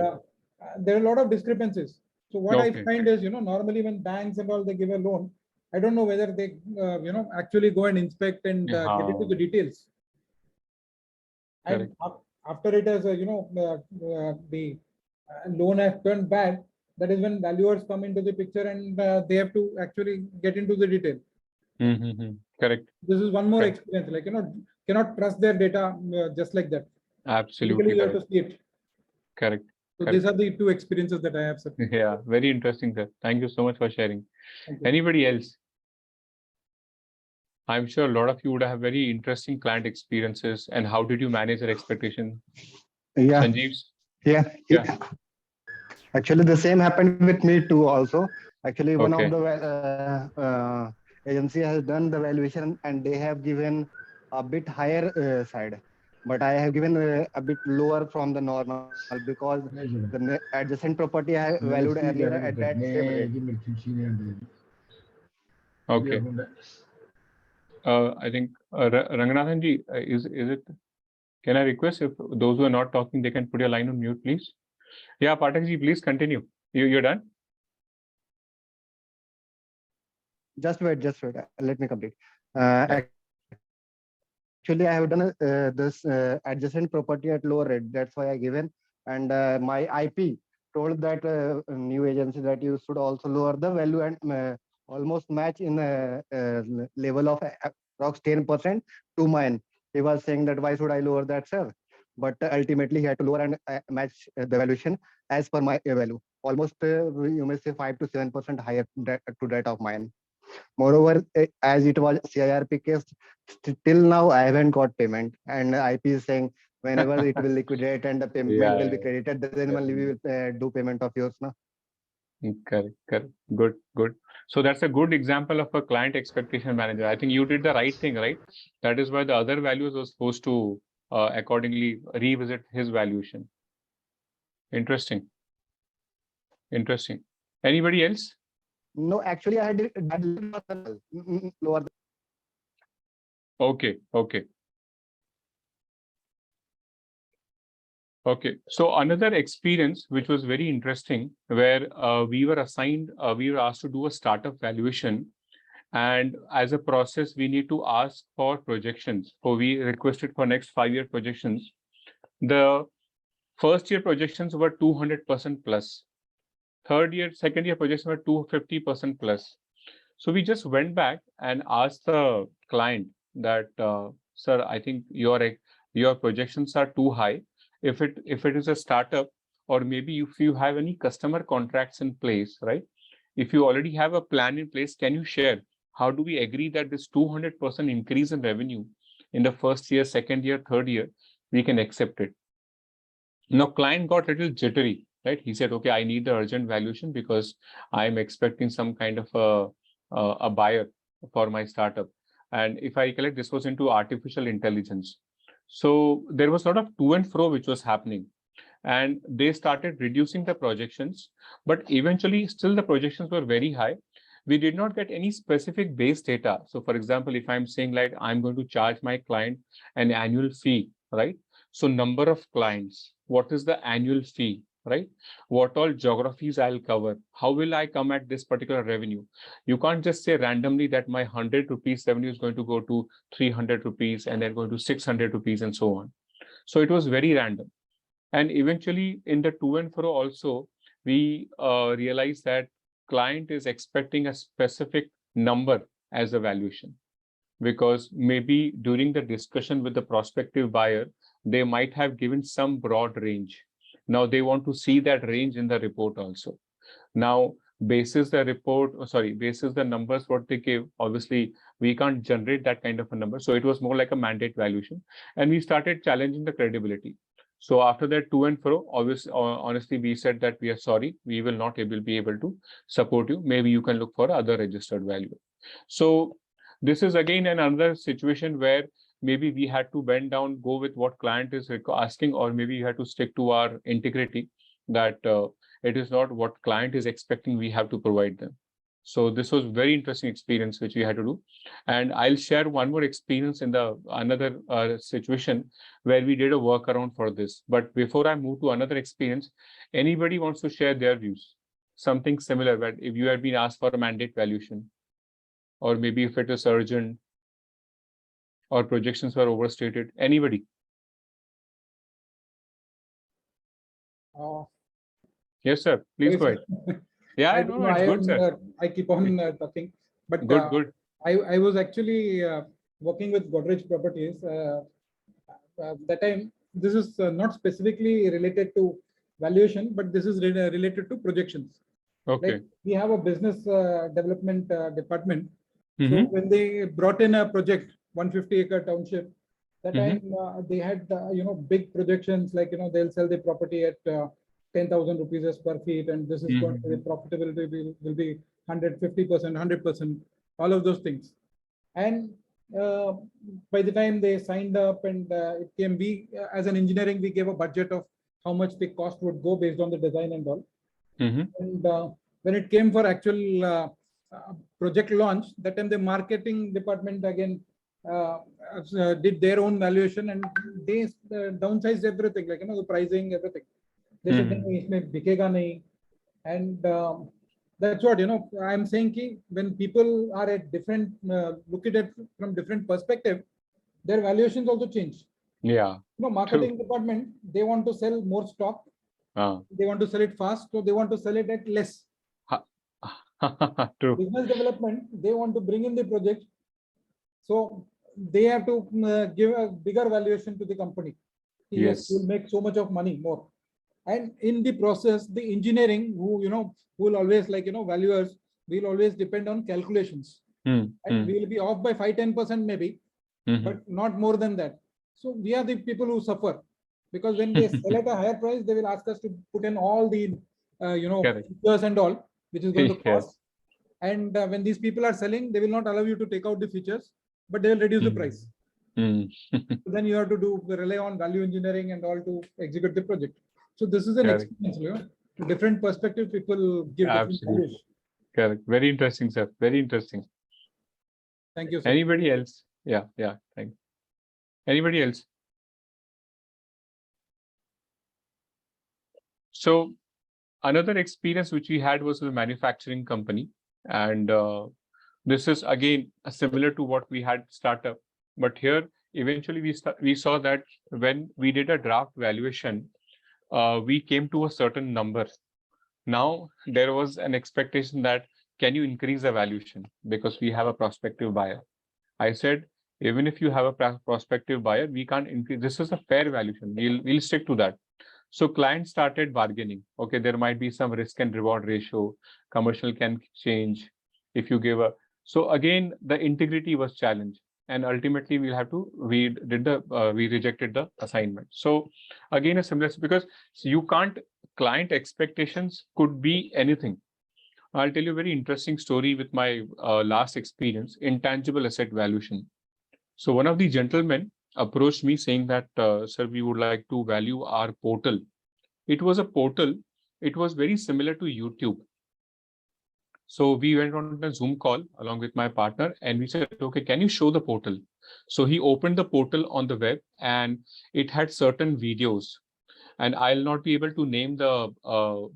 there are a lot of discrepancies. So what I find is, normally when banks and all, they give a loan, I don't know whether they, actually go and inspect and get into the details. And after it has, the loan has turned bad, that is when valuers come into the picture and they have to actually get into the detail.
Correct.
This is one more experience, like, cannot trust their data just like that.
Absolutely.
You have to see it.
Correct.
So these are the two experiences that I have.
Yeah, very interesting, sir. Thank you so much for sharing. Anybody else? I'm sure a lot of you would have very interesting client experiences. And how did you manage your expectation?
Yeah.
Sanjeev?
Yeah.
Yeah.
Actually, the same happened with me too. Also, actually, one of
Okay.
the agency has done the valuation and they have given a bit higher side, but I have given a bit lower from the normal because the adjacent property I valued earlier at that same rate.
Okay. I think Ranganathan ji, is it? Can I request if those who are not talking, they can put your line on mute, please? Yeah, Pathak ji, please continue. You're done?
Just wait. Let me complete. Actually, I have done this adjacent property at lower rate. That's why I given. And my IP told that new agency that you should also lower the value and almost match in a level of approx 10% to mine. He was saying that why should I lower that, sir? But ultimately he had to lower and match the valuation as per my value. Almost you may say 5 to 7% higher to that of mine. Moreover, as it was CIRP case, till now I haven't got payment, and IP is saying whenever it will liquidate and the payment will be credited, then only we will do payment of yours now.
Correct. Good. So that's a good example of a client expectation manager. I think you did the right thing, right? That is why the other values were supposed to accordingly revisit his valuation. Interesting. Anybody else?
No, actually I did lower.
Okay. So another experience which was very interesting, where we were asked to do a startup valuation, and as a process we need to ask for projections. So we requested for next 5-year projections. The first year projections were 200% plus. Second year projections were 250% plus. So we just went back and asked the client that, sir, I think your projections are too high. If it is a startup, or maybe if you have any customer contracts in place, right? If you already have a plan in place, can you share? How do we agree that this 200% increase in revenue in the first year, second year, third year, we can accept it? Now, client got a little jittery, right? He said, okay, I need the urgent valuation because I'm expecting some kind of a buyer for my startup. And if I recollect, this was into artificial intelligence. So there was a lot of to and fro which was happening. And they started reducing the projections, but eventually still the projections were very high. We did not get any specific base data. So for example, if I'm saying like, I'm going to charge my client an annual fee, right? So number of clients, what is the annual fee, right? What all geographies I'll cover? How will I come at this particular revenue? You can't just say randomly that my 100 rupees revenue is going to go to 300 rupees and then going to 600 rupees and so on. So it was very random. And eventually in the to and fro also, we realized that client is expecting a specific number as a valuation, because maybe during the discussion with the prospective buyer, they might have given some broad range. Now they want to see that range in the report also. Now, basis the numbers what they give, obviously we can't generate that kind of a number. So it was more like a mandate valuation, and we started challenging the credibility. So after that to and fro, honestly, we said that we are sorry, we will not be able to support you. Maybe you can look for other registered value. So this is again another situation where maybe we had to bend down, go with what client is asking, or maybe you had to stick to our integrity that it is not what client is expecting, we have to provide them. So this was very interesting experience which we had to do. And I'll share one more experience in the another situation where we did a workaround for this. But before I move to another experience, anybody wants to share their views? Something similar, where if you had been asked for a mandate valuation, or maybe if it is urgent, or projections were overstated. Anybody? Yes, sir. Please go ahead. Yeah,
I
no,
don't know,
it's good, sir.
I keep on talking, but
Good.
I was actually working with Godrej Properties. That time, this is not specifically related to valuation, but this is related to projections.
Okay.
Like we have a business development department, So when they brought in a project, 150-acre township, that time they had big projections, like they'll sell the property at 10,000 rupees a square feet, and this is going to be profitability will be 150%, 100%, all of those things. And by the time they signed up and it came, we as an engineering, we gave a budget of how much the cost would go based on the design and all. And when it came for actual project launch, that time the marketing department again did their own valuation, and they downsized everything, like the pricing, everything. They said isme bikega nahi. And that's what I'm saying ki when people are at different look at it from different perspective, their valuations also change. Marketing department, they want to sell more stock, they want to sell it fast, so they want to sell it at less.
True.
Business development, they want to bring in the project, so they have to give a bigger valuation to the company. Yes, we'll make so much of money more. And in the process, the engineering, who will always, like valuers, will always depend on calculations, and we will be off by 5-10% maybe, but not more than that. So we are the people who suffer, because when they sell at a higher price, they will ask us to put in all the features and all, which is going to cost. And when these people are selling, they will not allow you to take out the features, but they will reduce the price. So then you have to rely on value engineering and all to execute the project. So this is an experience, different perspective people give.
Absolutely. Correct. Very interesting, sir. Very interesting.
Thank you, sir.
Anybody else? Yeah. Thanks. Anybody else? So another experience which we had was with a manufacturing company, and this is again similar to what we had startup, but here eventually we saw that when we did a draft valuation, we came to a certain number. Now there was an expectation that can you increase the valuation because we have a prospective buyer. I said, even if you have a prospective buyer, we can't increase. This is a fair valuation. We'll stick to that. So clients started bargaining. Okay, there might be some risk and reward ratio. Commercial can change if you give a. So again, the integrity was challenged, and ultimately we rejected the assignment. So again, a similar, because you can't. Client expectations could be anything. I'll tell you a very interesting story with my last experience, intangible asset valuation. So one of the gentlemen approached me saying that, sir, we would like to value our portal. It was a portal. It was very similar to YouTube. So we went on a Zoom call along with my partner, and we said, okay, can you show the portal? So he opened the portal on the web, and it had certain videos. And I'll not be able to name the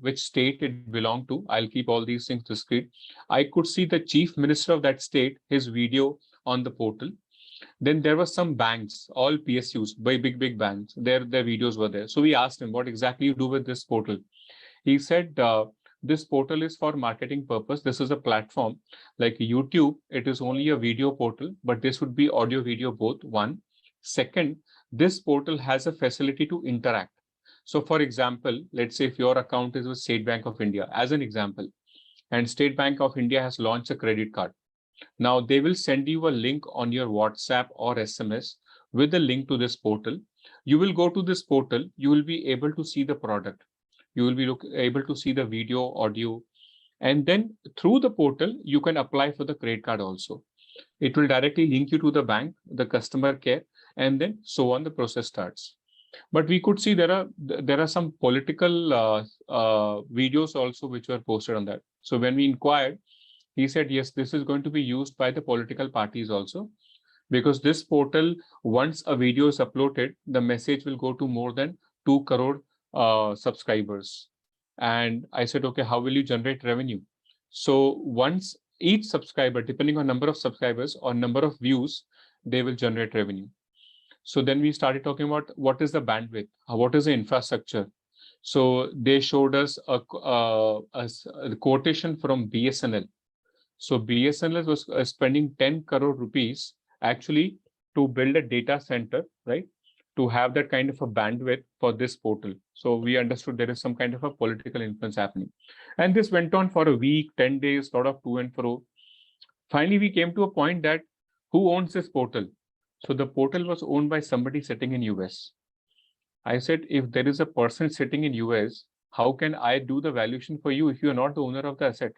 which state it belonged to. I'll keep all these things discreet. I could see the chief minister of that state, his video on the portal. Then there were some banks, all PSUs, by big banks. Their videos were there. So we asked him, what exactly you do with this portal? He said, this portal is for marketing purpose. This is a platform like YouTube. It is only a video portal, but this would be audio, video, both. One. Second, this portal has a facility to interact. So for example, let's say if your account is with State Bank of India, as an example, and State Bank of India has launched a credit card. Now they will send you a link on your WhatsApp or SMS with the link to this portal. You will go to this portal, you will be able to see the product. You will be able to see the video, audio, and then through the portal, you can apply for the credit card also. It will directly link you to the bank, the customer care, and then so on the process starts. But we could see there are some political videos also which were posted on that. So when we inquired, he said, yes, this is going to be used by the political parties also, because this portal, once a video is uploaded, the message will go to more than 2 crore subscribers. And I said, okay, how will you generate revenue? So once each subscriber, depending on number of subscribers or number of views, they will generate revenue. So then we started talking about what is the bandwidth, what is the infrastructure. So they showed us a quotation from BSNL. So BSNL was spending 10 crore rupees actually to build a data center, right? To have that kind of a bandwidth for this portal. So we understood there is some kind of a political influence happening. And this went on for a week, 10 days, lot of to and fro. Finally, we came to a point that who owns this portal? So the portal was owned by somebody sitting in US. I said, if there is a person sitting in US, how can I do the valuation for you if you are not the owner of the asset?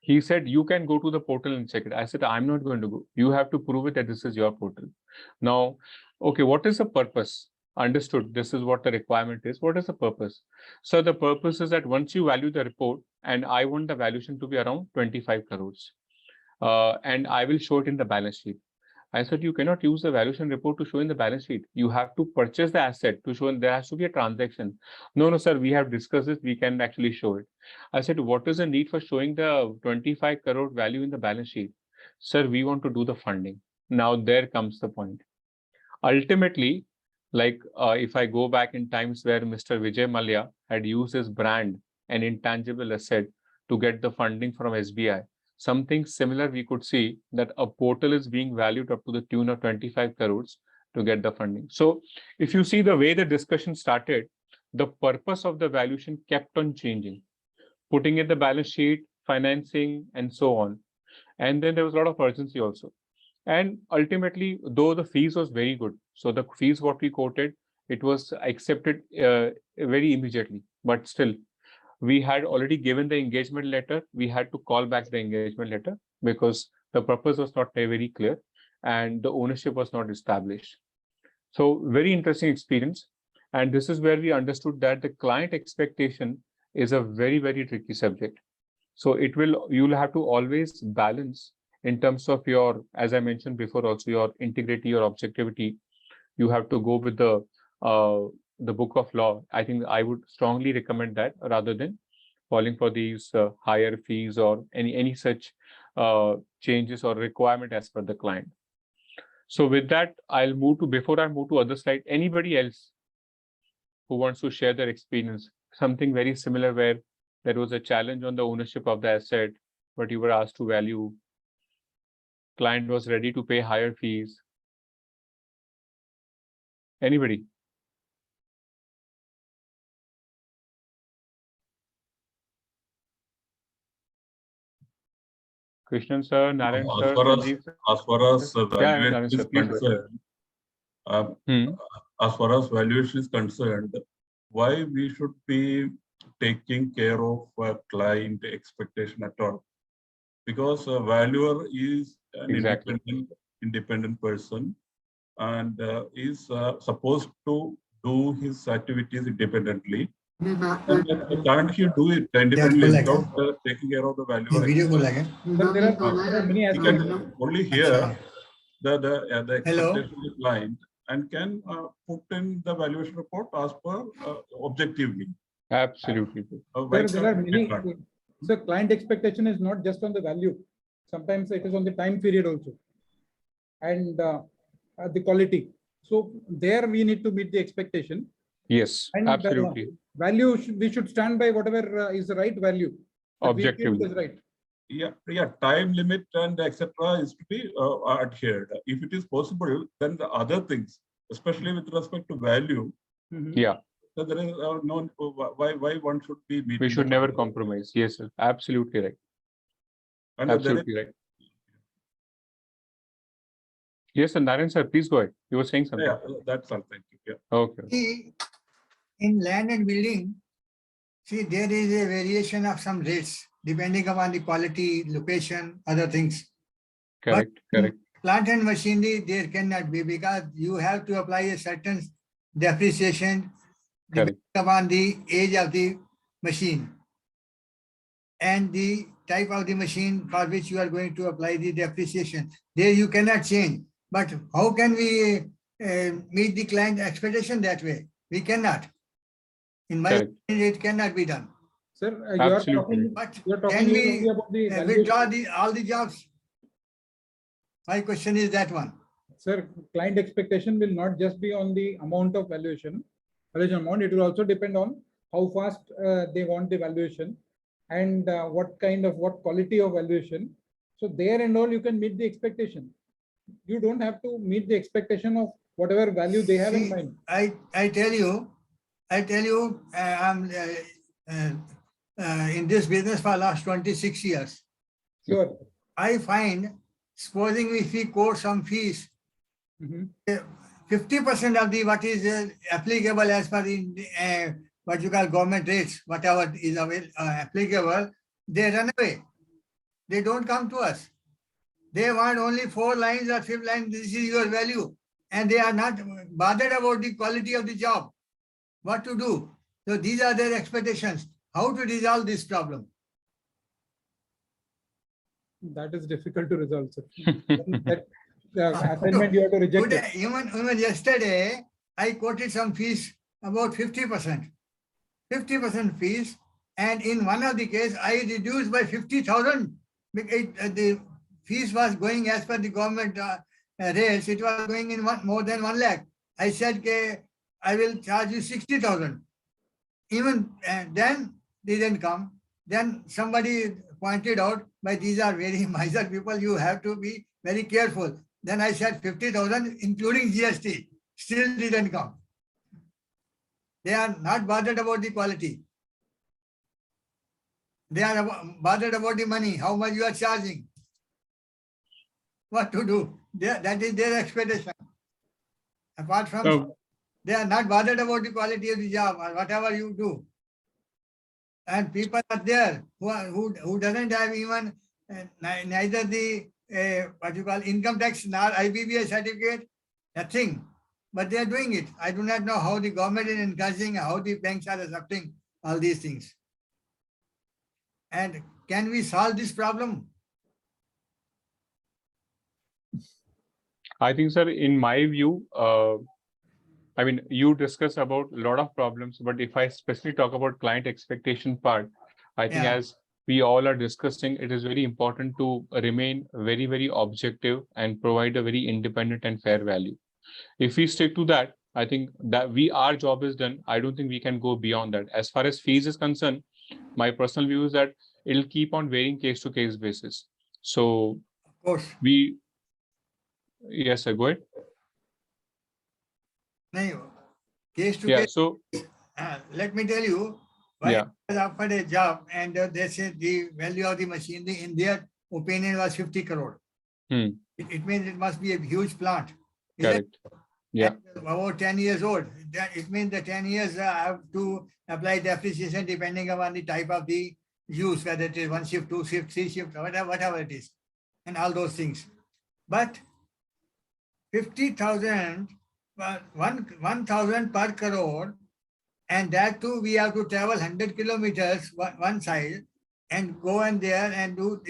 He said, you can go to the portal and check it. I said, I'm not going to go. You have to prove it that this is your portal. Now, okay, what is the purpose? Understood. This is what the requirement is. What is the purpose? So the purpose is that once you value the report, and I want the valuation to be around 25 crores, and I will show it in the balance sheet. I said, you cannot use the valuation report to show in the balance sheet. You have to purchase the asset to show, and there has to be a transaction. No, sir, we have discussed this. We can actually show it. I said, what is the need for showing the 25 crore value in the balance sheet? Sir, we want to do the funding. Now there comes the point. Ultimately, like if I go back in times where Mr. Vijay Mallya had used his brand, an intangible asset, to get the funding from SBI, something similar we could see that a portal is being valued up to the tune of 25 crores to get the funding. So if you see the way the discussion started, the purpose of the valuation kept on changing, putting in the balance sheet, financing, and so on. And then there was a lot of urgency also. And ultimately, though the fees was very good, so the fees what we quoted, it was accepted very immediately. But still, we had already given the engagement letter. We had to call back the engagement letter because the purpose was not very clear and the ownership was not established. So very interesting experience. And this is where we understood that the client expectation is a very, very tricky subject. So you'll have to always balance in terms of your, as I mentioned before, also your integrity, your objectivity. You have to go with the book of law. I think I would strongly recommend that rather than falling for these higher fees or any such changes or requirement as per the client. So with that, I'll move to, before I move to other slide, anybody else who wants to share their experience, something very similar where there was a challenge on the ownership of the asset, but you were asked to value, client was ready to pay higher fees. Anybody? Krishnan sir, Narayan sir, Sanjeev sir.
As far as valuation
Narayan
is
sir, please go ahead.
concerned, as far as valuation is concerned, why we should be taking care of client expectation at all? Because a valuer is an
Exactly.
independent person and is supposed to do his activities independently. And can't he do it independently without taking care of the valuer?
But there are many
He
aspects.
can only hear the expectation of the client and can put in the valuation report as per objectively.
Absolutely.
There are many. So client expectation is not just on the value. Sometimes it is on the time period also, and the quality. So there we need to meet the expectation.
Yes,
And
absolutely.
Value we should stand by whatever is the right value.
Objectively.
Is right.
Yeah. Time limit and etc. is to be adhered. If it is possible, then the other things, especially with respect to value,
Yeah.
so there is no why one should be meeting.
We should never compromise. Yes, sir. Absolutely right.
And
absolutely right. Yes, sir. Narayan sir, please go ahead. You were saying something.
Yeah, that's all. Thank you. Yeah.
Okay.
See, in land and building, see, there is a variation of some rates depending upon the quality, location, other things.
Correct. Correct.
Plant and machinery, there cannot be because you have to apply a certain depreciation depending upon the age of the machine and the type of the machine for which you are going to apply the depreciation. There you cannot change. But how can we meet the client expectation that way? We cannot. In my opinion, it cannot be done.
Sir, you are talking,
but
you are talking
can we
only about the
withdraw all the jobs? My question is that one.
Sir, client expectation will not just be on the amount of valuation amount. It will also depend on how fast they want the valuation and what quality of valuation. So there and all you can meet the expectation. You don't have to meet the expectation of whatever value they have in mind.
I tell you, I'm in this business for last 26 years.
Sure.
I find, supposing if we quote some fees, 50% of the what is applicable as per the what you call government rates, whatever is applicable, they run away. They don't come to us. They want only 4 lines or 5 lines. This is your value, and they are not bothered about the quality of the job. What to do? So these are their expectations. How to resolve this problem?
That is difficult to resolve, sir. That assignment you have to reject it.
Even yesterday, I quoted some fees about 50%. 50% fees, and in one of the case, I reduced by 50,000. The fees was going as per the government rates. It was going in more than 1 lakh. I said, I will charge you 60,000. Even then, they didn't come. Then somebody pointed out, but these are very miser people. You have to be very careful. Then I said 50,000, including GST. Still didn't come. They are not bothered about the quality. They are bothered about the money, how much you are charging. What to do? That is their expectation. Apart from, they are not bothered about the quality of the job or whatever you do. And people are there who doesn't have even neither the what you call income tax nor IBBI certificate, nothing. But they are doing it. I do not know how the government is encouraging, how the banks are accepting all these things. And can we solve this problem?
I think, sir, in my view, I mean, you discuss about a lot of problems, but if I specifically talk about client expectation part, I think as we all are discussing, it is very important to remain very, very objective and provide a very independent and fair value. If we stick to that, I think that our job is done. I don't think we can go beyond that. As far as fees is concerned, my personal view is that it'll keep on varying case to case basis. So
of course,
yes, sir, go ahead.
No, case to
Yeah,
case.
so
let me tell you, I was offered a job and they said the value of the machine in their opinion was 50 crore. It means it must be a huge plant.
Correct. Yeah.
About 10 years old. It means the 10 years I have to apply depreciation depending upon the type of the use, whether it is 1 shift, 2 shift, 3 shift, whatever it is, and all those things. But 50,000, 1,000 per crore, and that too we have to travel 100 kilometers one side and go in there and do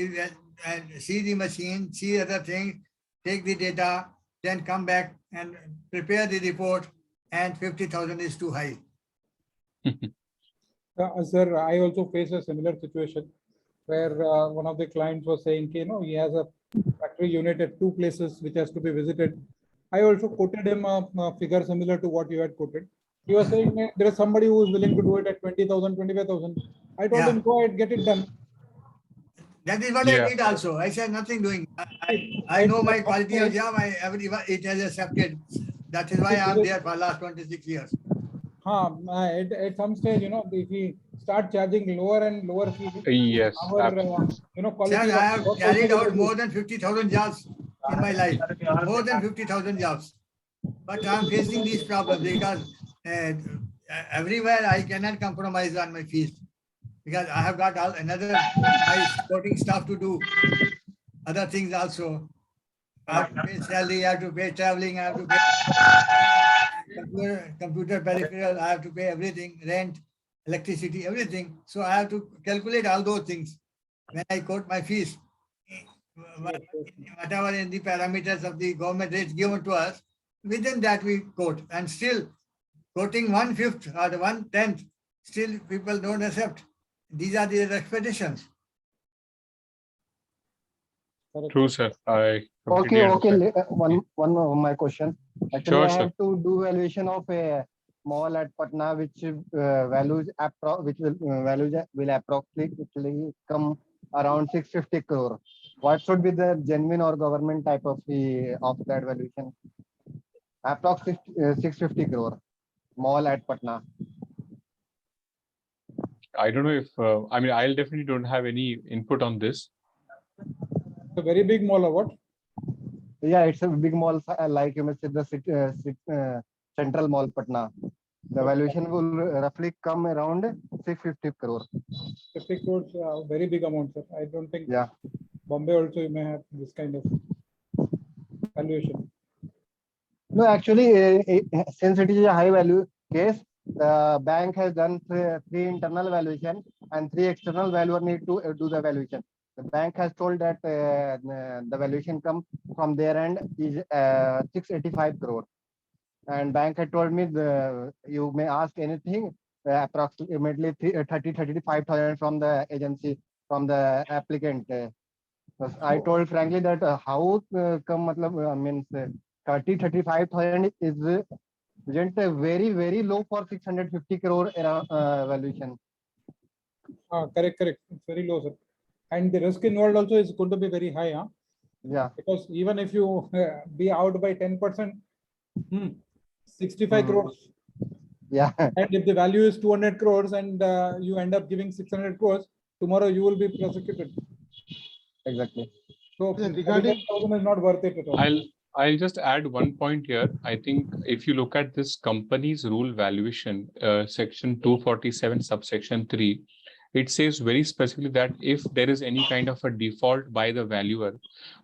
and see the machine, see other things, take the data, then come back and prepare the report, and 50,000 is too high.
Sir, I also face a similar situation where one of the clients was saying, he has a factory unit at 2 places which has to be visited. I also quoted him a figure similar to what you had quoted. He was saying there is somebody who is willing to do it at 20,000, 25,000. I told him, go ahead, get it done.
That is what I did also. I said nothing doing. I know my quality of job. It has accepted. That is why I'm there for the last 26 years.
At some stage, if we start charging lower and lower fees,
yes,
our quality.
Sir, I have carried out more than 50,000 jobs in my life. More than 50,000 jobs. But I'm facing these problems because everywhere I cannot compromise on my fees. Because I have got another my supporting staff to do other things also. I have to pay salary, I have to pay traveling, I have to pay computer peripheral, I have to pay everything, rent, electricity, everything. So I have to calculate all those things when I quote my fees. Whatever in the parameters of the government rates given to us, within that we quote. And still quoting 1/5 or 1/10, still people don't accept. These are their expectations.
True, sir.
Okay. One of my question. Actually, I have to do valuation of a mall at Patna, which values will approximately come around 650 crore. What should be the genuine or government type of that valuation? Approx 650 crore mall at Patna.
I don't know if I mean I'll definitely don't have any input on this.
A very big mall or what?
Yeah, it's a big mall, like you may say the Central Mall, Patna. The valuation will roughly come around 650 crore.
50 crores, very big amount, sir. I don't think.
Yeah.
Bombay also you may have this kind of valuation.
No, actually, since it is a high value case, the bank has done three internal valuation and three external valuer need to do the valuation. The bank has told that the valuation come from their end is 685 crore. And bank had told me you may ask anything, approximately 35,000 from the agency, from the applicant. I told frankly that how come, means 35,000 isn't very low for 650 crore valuation.
Correct. It's very low, sir. And the risk involved also is going to be very high, huh?
Yeah.
Because even if you be out by 10%, 65 crores.
Yeah.
And if the value is 200 crores and you end up giving 600 crores, tomorrow you will be prosecuted.
Exactly.
So
regarding
1,000 is not worth it at all.
I'll just add one point here. I think if you look at this company's rule valuation, section 247 subsection 3, it says very specifically that if there is any kind of a default by the valuer,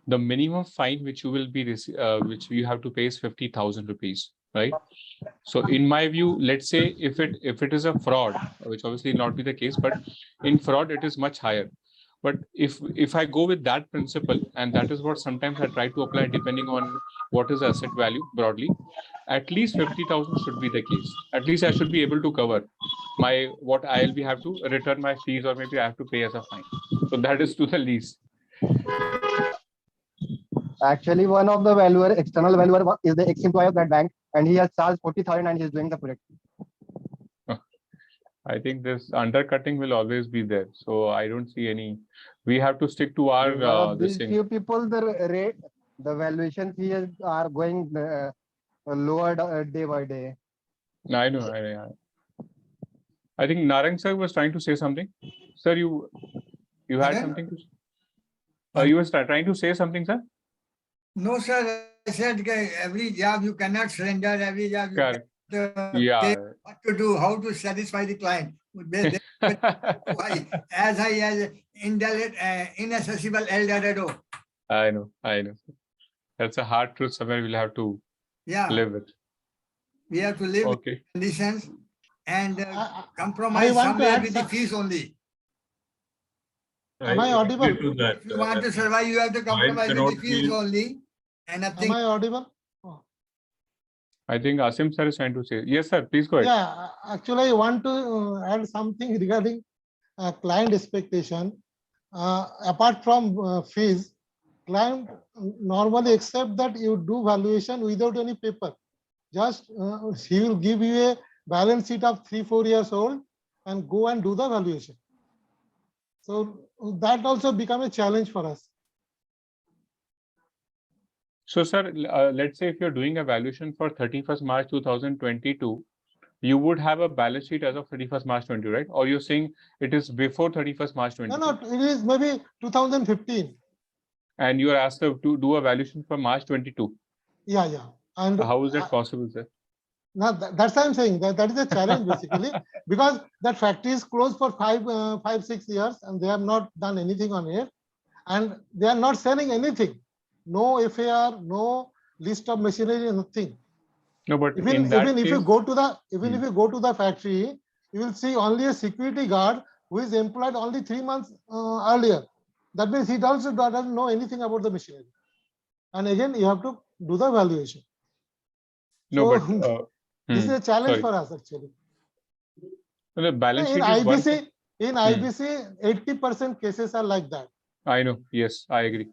the minimum fine which you will be which you have to pay is 50,000 rupees, right? So in my view, let's say if it is a fraud, which obviously not be the case, but in fraud it is much higher. But if I go with that principle, and that is what sometimes I try to apply depending on what is asset value broadly, at least 50,000 should be the case. At least I should be able to cover what I'll be have to return my fees, or maybe I have to pay as a fine. So that is to the least.
Actually, one of the external valuer is the ex-employee of that bank, and he has charged 40,000 and he is doing the project.
I think this undercutting will always be there. So I don't see any. We have to stick to our.
These few people, the valuation fees are going lower day by day.
I know. I think Narang sir was trying to say something. Sir, you had something to say? You were trying to say something, sir?
No, sir. I said every job you cannot surrender. Every job you
Correct.
take what to do, how to satisfy the client. As high as inaccessible El Dorado.
I know. That's a hard truth somewhere we'll have to live with.
We have to live with conditions and compromise somewhere with the fees only.
Am I audible?
If you want to survive, you have to compromise with the fees only. And nothing.
Am I audible?
I think Asim sir is trying to say. Yes, sir. Please go ahead.
Yeah, actually, I want to add something regarding client expectation. Apart from fees, client normally accept that you do valuation without any paper. Just he will give you a balance sheet of 3-4 years old and go and do the valuation. So that also become a challenge for us.
So, sir, let's say if you're doing a valuation for 31st March 2022, you would have a balance sheet as of 31st March 20, right? Or you're saying it is before 31st March 20?
No, it is maybe 2015.
And you are asked to do a valuation for March 22.
Yeah. And
how is that possible, sir?
Now that's what I'm saying. That is a challenge basically, because that factory is closed for 5-6 years and they have not done anything on it, and they are not selling anything. No FAR, no list of machinery, nothing.
No, but
even if you go to the factory, you will see only a security guard who is employed only 3 months earlier. That means he also doesn't know anything about the machinery. And again, you have to do the valuation.
No,
so,
but
this is a challenge for us actually.
So the balance sheet
is in IBC, 80% cases are like that.
I know. Yes, I agree.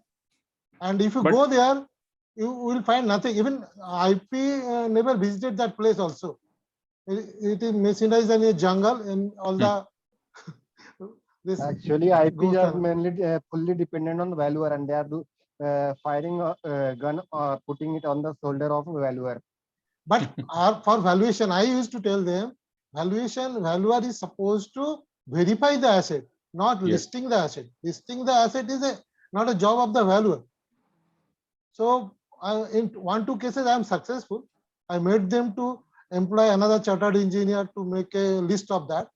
And if you go there, you will find nothing. Even IP never visited that place also. It is machinized in a jungle and all the.
Actually, IPs are mainly fully dependent on the valuer, and they are firing a gun or putting it on the shoulder of the valuer.
But for valuation, I used to tell them, valuer is supposed to verify the asset, not listing the asset. Listing the asset is a not a job of the valuer. So in 1-2 cases, I am successful. I made them to employ another chartered engineer to make a list of that.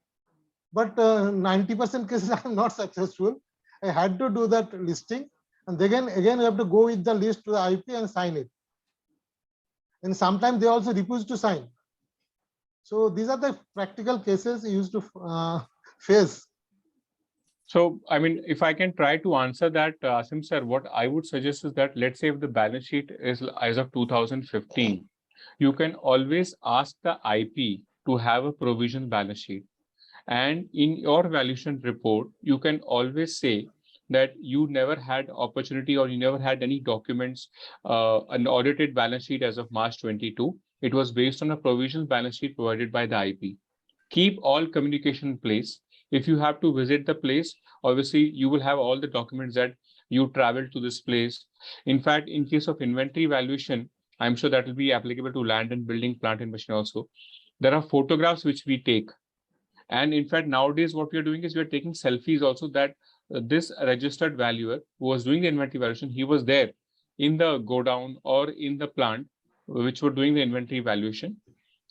But 90% cases I am not successful. I had to do that listing, and again we have to go with the list to the IP and sign it. And sometimes they also refuse to sign. So these are the practical cases used to face.
So, I mean, if I can try to answer that, Asim sir, what I would suggest is that, let's say if the balance sheet is as of 2015, you can always ask the IP to have a provision balance sheet. And in your valuation report, you can always say that you never had opportunity or you never had any documents, an audited balance sheet as of March 22. It was based on a provisional balance sheet provided by the IP. Keep all communication in place. If you have to visit the place, obviously you will have all the documents that you traveled to this place. In fact, in case of inventory valuation, I'm sure that will be applicable to land and building, plant and machine also. There are photographs which we take. And in fact, nowadays, what we are doing is we are taking selfies also, that this registered valuer who was doing the inventory valuation, he was there in the godown or in the plant, which were doing the inventory valuation.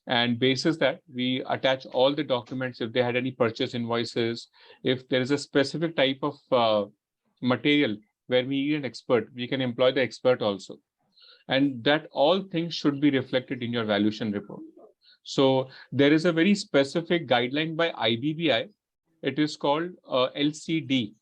And basis that, we attach all the documents, if they had any purchase invoices, if there is a specific type of material where we need an expert, we can employ the expert also. And that all things should be reflected in your valuation report. So there is a very specific guideline by IBBI. It is called LCD,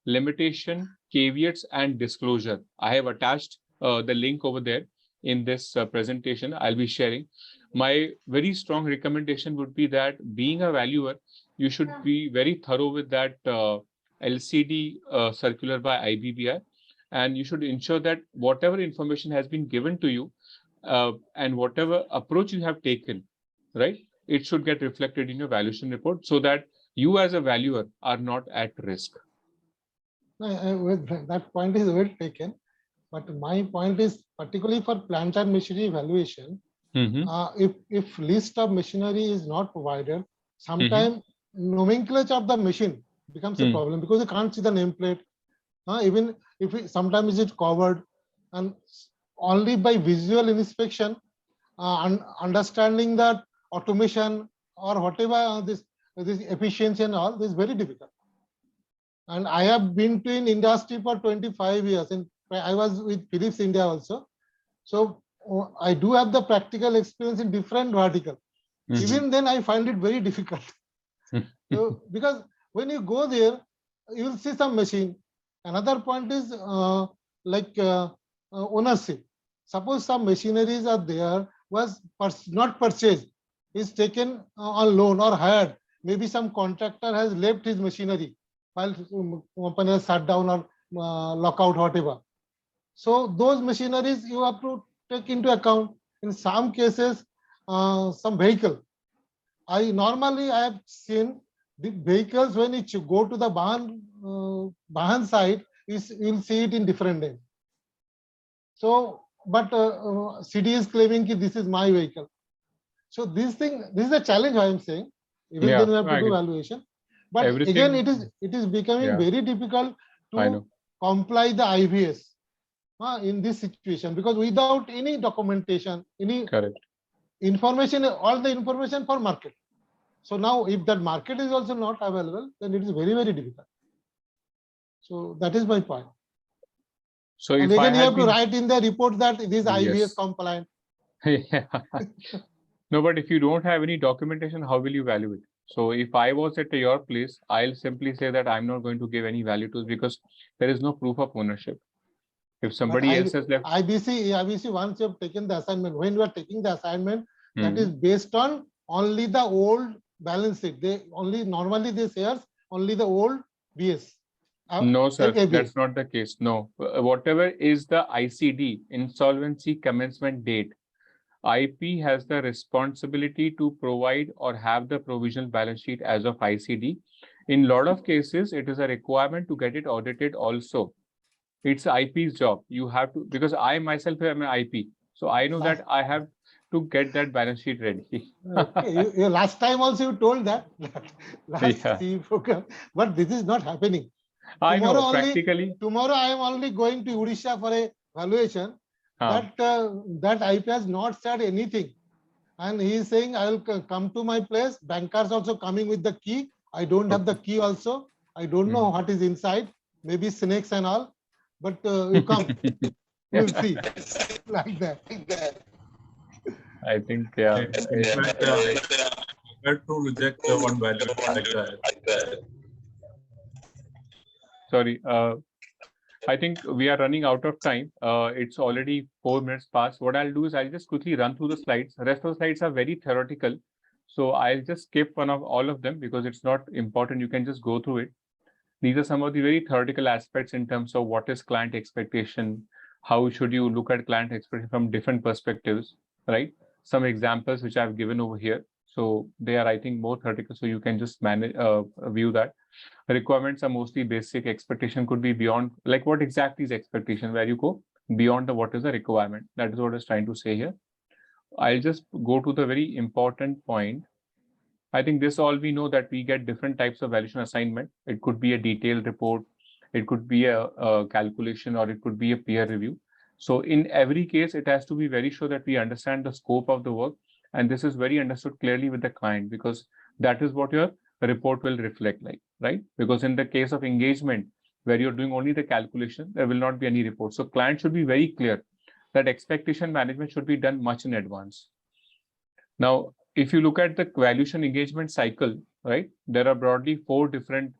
Limitation, Caveats and Disclosure. I have attached the link over there in this presentation. I'll be sharing. My very strong recommendation would be that, being a valuer, you should be very thorough with that LCD circular by IBBI, and you should ensure that whatever information has been given to you and whatever approach you have taken, right, it should get reflected in your valuation report, so that you as a valuer are not at risk.
That point is well taken, but my point is particularly for plant and machinery valuation. If list of machinery is not provided, sometimes nomenclature of the machine becomes a problem, because you can't see the nameplate. Even if sometimes it's covered, and only by visual inspection, understanding that automation or whatever this efficiency and all, this is very difficult. And I have been in industry for 25 years, and I was with Philips India also. So I do have the practical experience in different vertical. Even then, I find it very difficult. So, because when you go there, you will see some machine. Another point is ownership. Suppose some machineries are there, was not purchased, is taken on loan or hired. Maybe some contractor has left his machinery while company has shut down or lockout, whatever. So those machineries you have to take into account. In some cases, some vehicle. I have seen the vehicles, when it go to the Bahan side, you'll see it in different name. So, but CD is claiming that this is my vehicle. So this is a challenge, I am saying. Even then we have to do valuation. But again, it is becoming very difficult to comply the IVS in this situation, because without any documentation, any information, all the information for market. So now, if that market is also not available, then it is very, very difficult. So that is my point. So and again, you have to write in the report that it is IVS compliant.
Yeah. No, but if you don't have any documentation, how will you value it? So if I was at your place, I'll simply say that I'm not going to give any value to it, because there is no proof of ownership. If somebody else has left.
IBC, once you have taken the assignment, when you are taking the assignment, that is based on only the old balance sheet. Normally they shares only the old BS.
No, sir, that's not the case. No, whatever is the ICD, insolvency commencement date, IP has the responsibility to provide or have the provisional balance sheet as of ICD. In a lot of cases, it is a requirement to get it audited also. It's IP's job. You have to, because I myself am an IP. So I know that I have to get that balance sheet ready.
Okay. Last time also you told that. But this is not happening.
I
tomorrow
know,
only,
practically.
tomorrow I am only going to Odisha for a valuation. That IP has not said anything. And he is saying, I will come to my place. Bankers also coming with the key. I don't have the key also. I don't know what is inside. Maybe snakes and all. But you come. We'll see. Like that.
I think, yeah.
In fact, I had to reject one value like that.
Sorry. I think we are running out of time. It's already 4 minutes past. What I'll do is I'll just quickly run through the slides. The rest of the slides are very theoretical. So I'll just skip all of them because it's not important. You can just go through it. These are some of the very theoretical aspects in terms of what is client expectation, how should you look at client expectation from different perspectives, right? Some examples which I've given over here. So they are, I think, more theoretical. So you can just manage, view that. The requirements are mostly basic. Expectation could be beyond, like what exactly is expectation, where you go beyond the what is the requirement. That is what I was trying to say here. I'll just go to the very important point. I think this all we know that we get different types of valuation assignment. It could be a detailed report, it could be a calculation, or it could be a peer review. So in every case, it has to be very sure that we understand the scope of the work, and this is very understood clearly with the client, because that is what your report will reflect like, right? Because in the case of engagement, where you're doing only the calculation, there will not be any report. So client should be very clear that expectation management should be done much in advance. Now, if you look at the valuation engagement cycle, right, there are broadly 4 different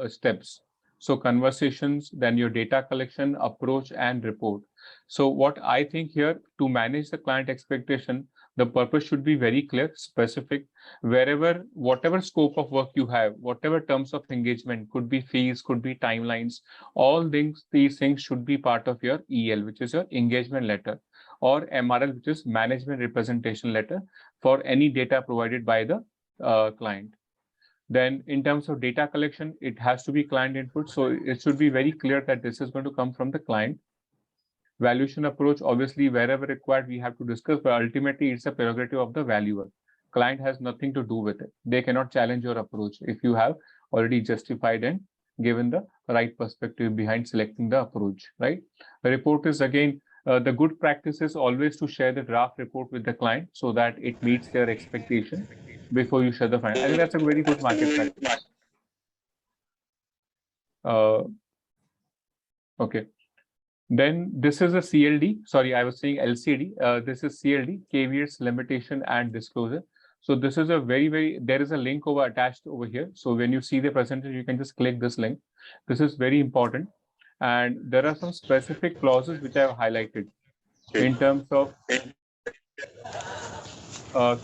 steps. So conversations, then your data collection, approach, and report. So what I think here, to manage the client expectation, the purpose should be very clear, specific, wherever, whatever scope of work you have, whatever terms of engagement, could be fees, could be timelines, all these things should be part of your EL, which is your engagement letter, or MRL, which is management representation letter, for any data provided by the client. Then in terms of data collection, it has to be client input. So it should be very clear that this is going to come from the client. Valuation approach, obviously, wherever required, we have to discuss, but ultimately it's a prerogative of the valuer. Client has nothing to do with it. They cannot challenge your approach if you have already justified and given the right perspective behind selecting the approach, right? The report is, again, the good practice is always to share the draft report with the client so that it meets their expectation before you share the final. I think that's a very good market practice. Okay. Then this is a CLD. Sorry, I was saying LCD. This is CLD, caveats, limitation, and disclosure. So this is a there is a link attached over here. So when you see the presentation, you can just click this link. This is very important. And there are some specific clauses which I have highlighted in terms of,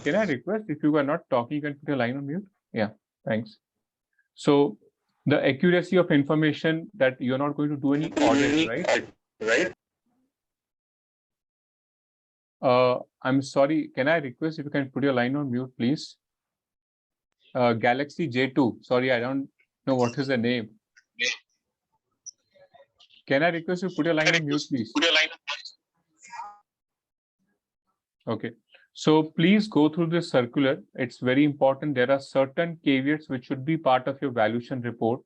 can I request, if you are not talking, you can put your line on mute? Yeah, thanks. So the accuracy of information, that you're not going to do any audit, right? I'm sorry, can I request if you can put your line on mute, please? Galaxy J2, sorry, I don't know what is the name. Can I request you put your line on mute, please? Okay, so please go through this circular. It's very important. There are certain caveats which should be part of your valuation report,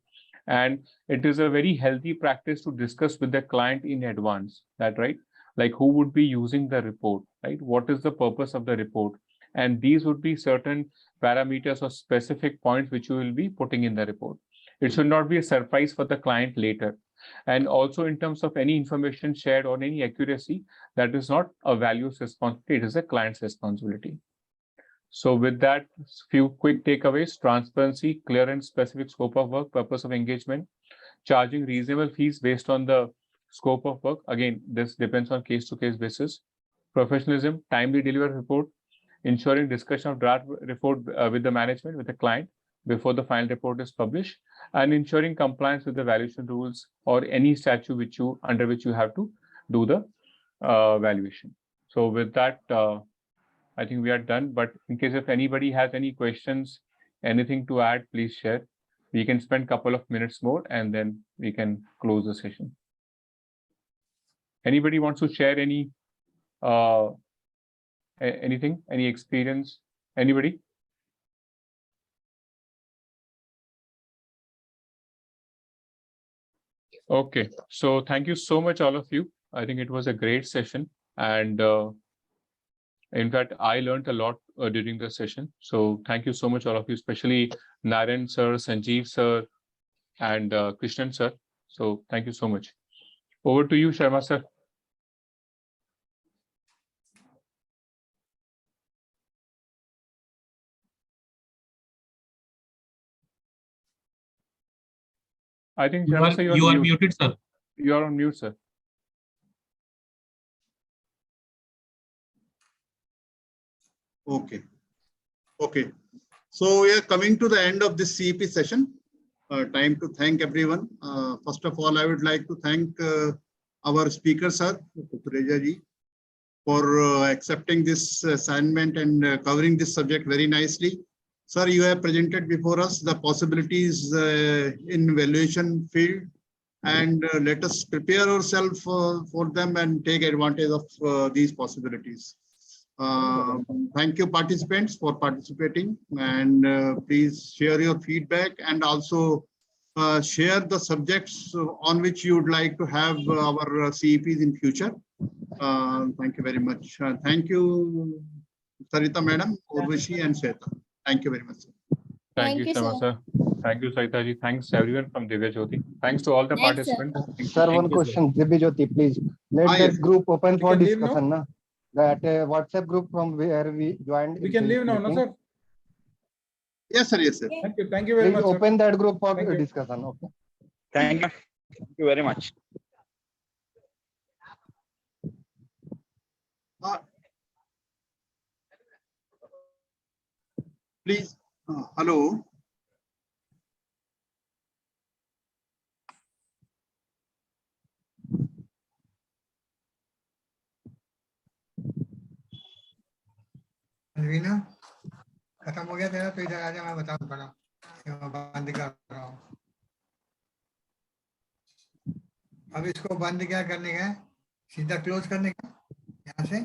and it is a very healthy practice to discuss with the client in advance, that right? Like who would be using the report, right? What is the purpose of the report? And these would be certain parameters or specific points which you will be putting in the report. It should not be a surprise for the client later. And also in terms of any information shared or any accuracy, that is not a value's responsibility, it is a client's responsibility. So with that, few quick takeaways: transparency, clear and specific scope of work, purpose of engagement, charging reasonable fees based on the scope of work. Again, this depends on case-to-case basis. Professionalism, timely deliver report, ensuring discussion of draft report with the management, with the client, before the final report is published, and ensuring compliance with the valuation rules or any statute under which you have to do the valuation. So with that, I think we are done. But in case if anybody has any questions, anything to add, please share. We can spend a couple of minutes more and then we can close the session. Anybody wants to share any anything, any experience? Anybody? Okay, so thank you so much, all of you. I think it was a great session, and in fact, I learned a lot during the session. So thank you so much, all of you, especially Naren sir, Sanjeev sir, and Krishnan sir. So thank you so much. Over to you, Sharma sir. I think Sharma sir,
You are muted, sir.
You are on mute, sir.
Okay. Okay. So we are coming to the end of this CEP session. Time to thank everyone. First of all, I would like to thank our speaker, sir, Pureja ji, for accepting this assignment and covering this subject very nicely. Sir, you have presented before us the possibilities in valuation field, and let us prepare ourselves for them and take advantage of these possibilities. Thank you, participants, for participating, and please share your feedback and also share the subjects on which you would like to have our CEPs in future. Thank you very much. Thank you, Sarita madam, Urvashi and Shweta. Thank you very much.
Thank you, Sharma sir. Thank you, Sarita ji. Thanks everyone from Divya Jyoti. Thanks to all the
Thanks, sir.
participants.
Sir, one question, Divya Jyoti, please. Let that
yes.
group open for
can leave now?
discussion. Na? That WhatsApp group from where we joined.
We can leave now, no, sir?
Yes, sir. Yes, sir.
Thank you. Thank you very
Please
much, sir.
open that group for
Thank you.
discussion. Okay.
Thank you. Thank you very much.
Please. Hello.
Alvina खत्म हो गया तेरा, तो इधर आजा, मैं बताऊं पड़ा, बंद कर रहा हूँ। अब इसको बंद क्या करने का है, सीधा क्लोज करने का यहाँ से।